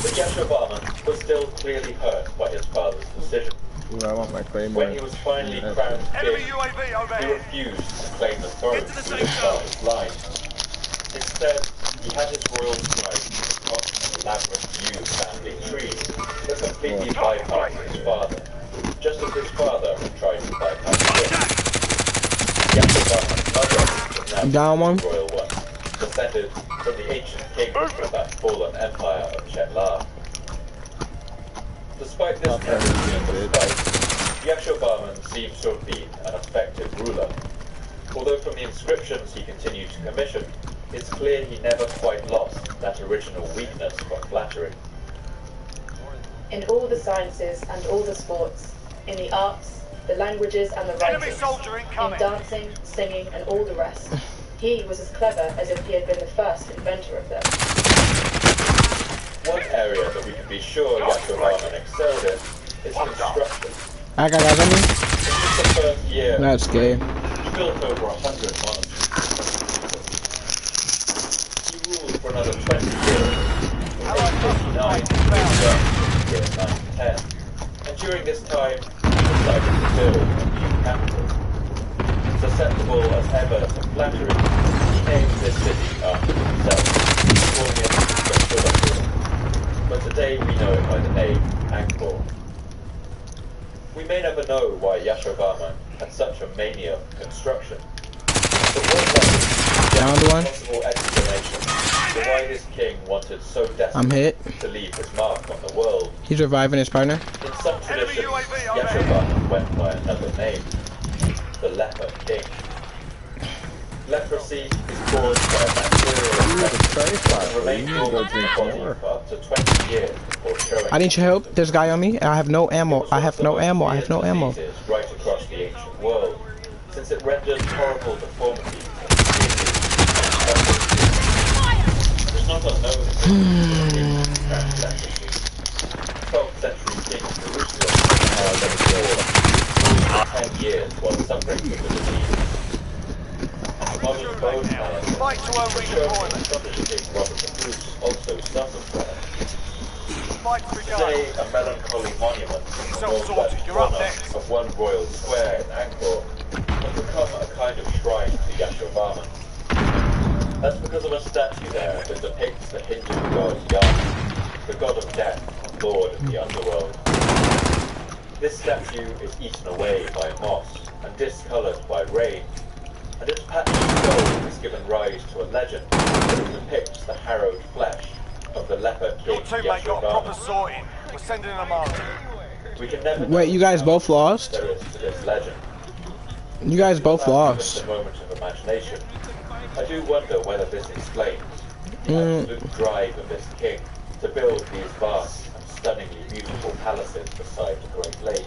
But Yasovarman was still clearly hurt by his father's decision. Ooh, I want my claymore. When he was finally crowned Enemy king, UAV he overhead. refused to claim the throne Get to the through safe his zone. father's line. Instead, he had his royal strike across an elaborate new family tree that completely bypassed his father, just as his father had tried to bypass him. Yasovarman's mother was now Down one. the royal one, descended from the ancient kings of that fallen empire of Chetla. Despite this terrible fight, Yasovarman seems to have been an effective ruler. Although from the inscriptions he continued to commission, it's clear he never quite lost that original weakness for flattery. In all the sciences and all the sports, in the arts, the languages and the Enemy writings, soldier in incoming. dancing, singing and all the rest, he was as clever as if he had been the first inventor of them. One area that we can be sure Yasovarman excelled in is construction. I got guys on me. In just the first year, That's gay. he built over 100 monasteries. He ruled for another 20 years, from 859 to the year 910. And during this time, he decided to build a new capital. Susceptible as ever to flattery, he named this city after himself, calling it Yasovarman. But today we know it by the name Angkor. We may never know why Yasovarman had such a mania for construction. But one legend Downed one. possible explanation for why this king wanted so I'm hit. desperately to leave his mark on the world. He's reviving his partner. In some traditions, Yasovarman went by another name, the Leper King. Leprosy is caused by a bacterial infection and remains dormant in the body for up to 20 years before showing. I need your help. There's a guy on me. I have no ammo. I have no ammo. I have no ammo. Diseases right across the ancient world, since it rendered horrible deformities and it's not unknown in 12th century King of Jerusalem had 10 years while suffering from the disease. Modern bone analysis Fight to earn has shown that redeployment. Scottish King Robert the Bruce also suffered from it. Fight's begun. Today, a melancholy monument in the Self-sorted, northwest you're up corner next. of one royal square in Angkor has become a kind of shrine to Yasovarman. That's because of a statue there that depicts the Hindu god Yama, the god of death and lord of the underworld. This statue is eaten away by moss and discoloured by rain, and its patchy skull has given rise to a legend that depicts the harrowed flesh of the leper king Your teammate got a proper Yasovarman. sorting. We're sending them on. We can never Wait, know you guys how both much lost? there is to this legend. You guys both Perhaps just lost. a moment of imagination. I do wonder whether this explains the Mm. absolute drive of this king to build these vast and stunningly beautiful palaces beside the Great Lake.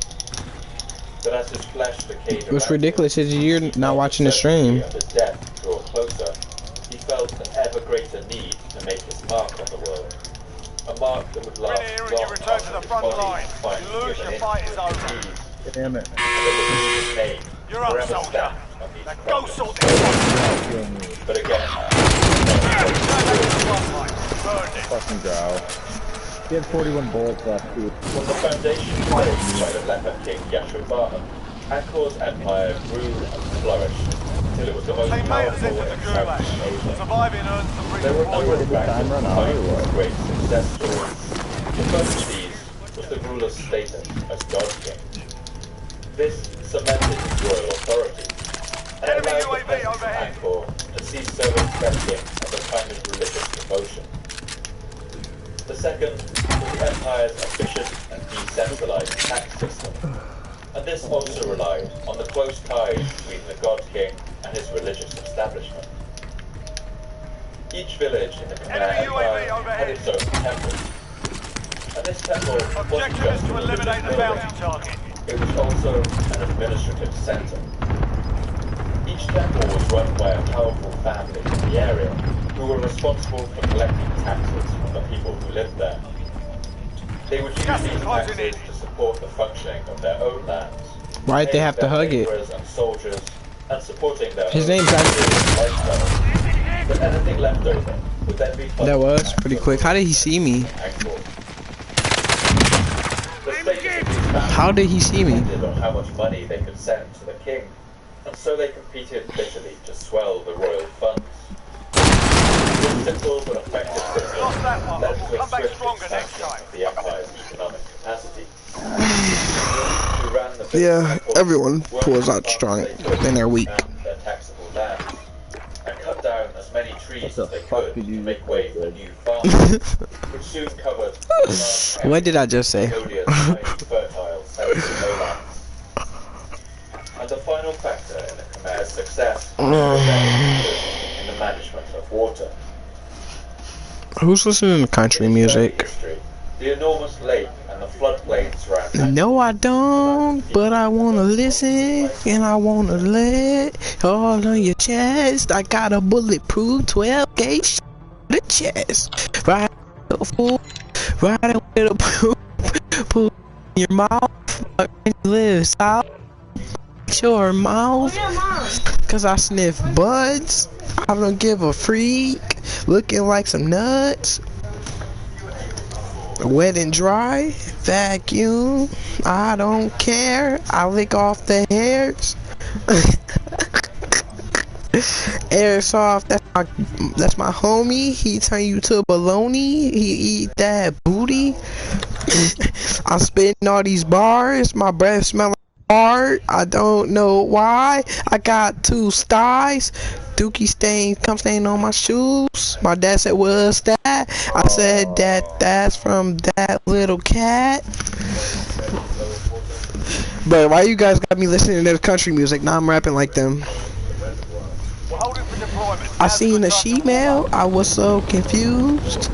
But as his flesh decayed What's around ridiculous him, is you're he not felt watching the certainty stream. of his death draw closer. He felt an ever greater need to make his mark on the world. A a mark that would Win last here and long you return to after the his front body line. finally You lose, given your in fight to is the over. disease. Damn it. And there was his name You're up, forever soldier. stamped on these Now go problems. sort this out. Kill me. But again, Fucking growl. He had 41 bullets left, dude. when the foundation was laid by the leper king Yashovarman, Angkor's empire grew and flourished until it was the most Teammates powerful entered the in gulag. Southeast Asia. Surviving earns some There were a number redeployment. of Did time run out or factors what? behind great success stories. The first of these was the ruler's status as God King. This cemented his royal authority, and Enemy allowed the UAV peasants of overhead. Angkor to see serving spending as a kind of religious devotion. The second was the empire's efficient and decentralized tax system, and this also relied on the close ties between the God King and his religious establishment. Each village in the Khmer Enemy UAV Empire had overhead. its own temple, and this temple wasn't Objective just is a to eliminate the religious building, bounty target. it was also an administrative center. Each temple was run by a powerful family in the area, who were responsible for collecting taxes from the people who lived there. They would use Gas is these closing taxes in. to support the functioning of their own lands, Why'd they paying have to their hug it? laborers and soldiers, and supporting their His own name's actually- lifestyle. But anything left over would then be funded That was back pretty to quick. How did he see me? Angkor. The status of these families How did he see me? depended on how much money they could send to the king, and so they competed bitterly to swell the royal funds. This simple but effective system Lost that one. led We'll to a come back swift stronger next expansion time. of the empire's economic capacity. Who ran the business Yeah, records everyone worked pulls as out fast as strong they could in their week. to expand their taxable lands, and cut down as many trees What as the they fuck could did to you make just way say, for bud? new farms, which soon covered vast What did I just say? Cambodia's highly fertile central lowlands. And the final factor in the Khmer's success was in the management of water. Who's listening to country In its early music? history, the enormous lake and the floodplains around No, I don't, but I wanna listen and I wanna let all on your chest. I got a bulletproof 12 gauge to the chest. Right, fool, riding with a poop in your mouth. When you live south, your mouth, cause I sniff buds. I don't give a freak. Looking like some nuts. Wet and dry, vacuum, I don't care. I lick off the hairs. Airsoft, that's my homie. He turn you to baloney. He eat that booty. I'm spitting all these bars. My breath smell like hard. I don't know why. I got 2 styes. Dookie stain, come stain on my shoes. My dad said, what's that? I said that's from that little cat. But why you guys got me listening to country music? Now I'm rapping like them. We're holding for deployment. I seen a sheet mail. I was so confused.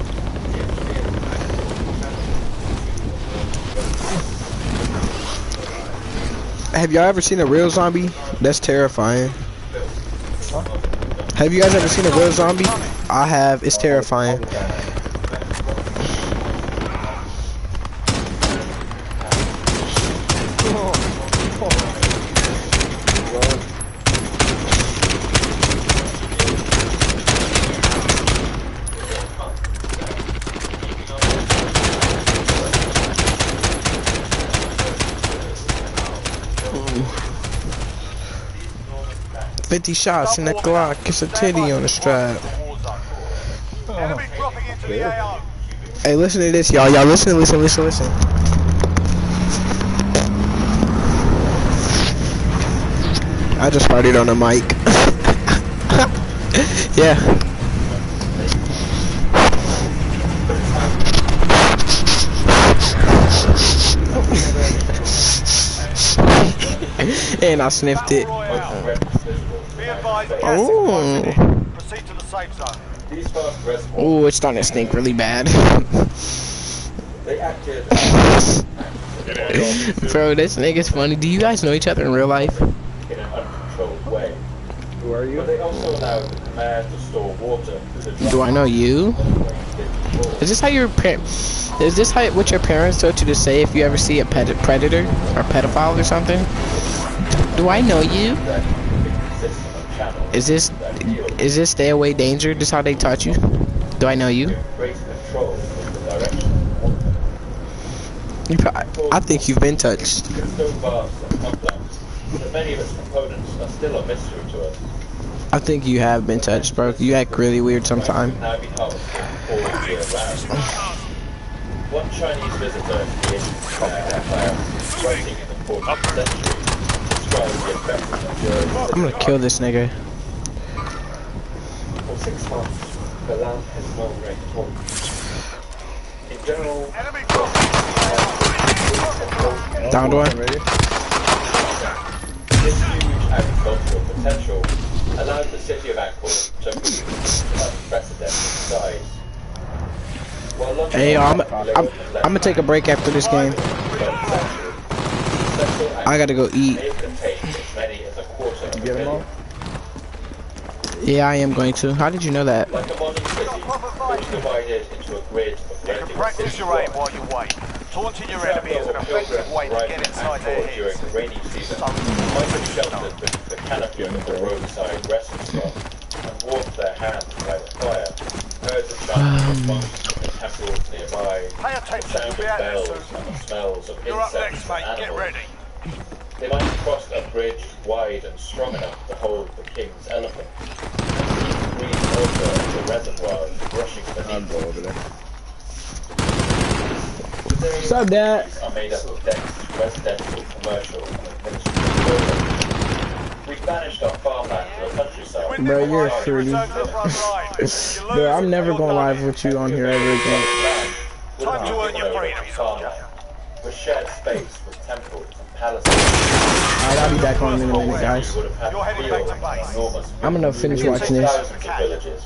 Have y'all ever seen a real zombie? That's terrifying. Have you guys ever seen a real zombie? I have. It's terrifying. Ooh. 50 shots in that Glock. It's a titty on the strap. Enemy dropping into the AO. Hey, listen to this, y'all. Y'all listen. I just farted on the mic. Yeah. And I sniffed it. Be advised, gas is Oh. closing in. Proceed to the safe zone. These fast reservoirs, Oh, it's starting to stink really bad. they acted Bro, this nigga's funny. Do you guys know each other in real life? in an uncontrolled way. Who Who are you? But they also allowed the command to store water through the Do I know you? Is this how Is this how what your parents taught you to say if you ever see a predator or pedophile or something? Do I know you? Is this stay away danger? This how they taught you? Do I know you? I think you've been touched. It's so vast and complex that many of its components are still a mystery to us. I think you have been touched, bro. You act really weird sometimes. Now be harvested all year round. One Chinese visitor in Empire, writing in the 14th century, described the effectiveness of I'm gonna kill this nigga. For 6 months, the land has not rained home. In general, Down one. this huge agricultural potential allowed the city of Angkor to move to unprecedented size. Hey, I'm gonna take a break after this game. I gotta go eat. You get them all? Yeah, I am going to. How did you know that? Like a modern city, it was divided into a grid of You can practice your aim while you wait. Taunting your enemy is an effective way to get inside their during heads. the rainy season might have sheltered beneath the canopy of the roadside resting spot and warmed their hands by the fire. Heard the chant of monks in the temples nearby, Pay the attention, sound you'll of be out there bells soon. and the smells of You're up insects next, mate. and Get animals. ready. They might have crossed a bridge wide and strong enough to hold the king's elephant. Green water in the reservoirs rushing I'll beneath go over there. What's up, Dad? are made up of dense residential, commercial, and administrative buildings. We banished our farmland to the countryside. Bro, you're a You fruity. return to the front line. You lose, Bro, I'm never you're gonna done. live with you on here ever again. Time to earn your freedom, soldier. With shared space with temples and palaces. Alright, I'll be back on in a minute, guys. You would have had You're heading back to base. enormous I'm gonna finish watching this. thousands of villages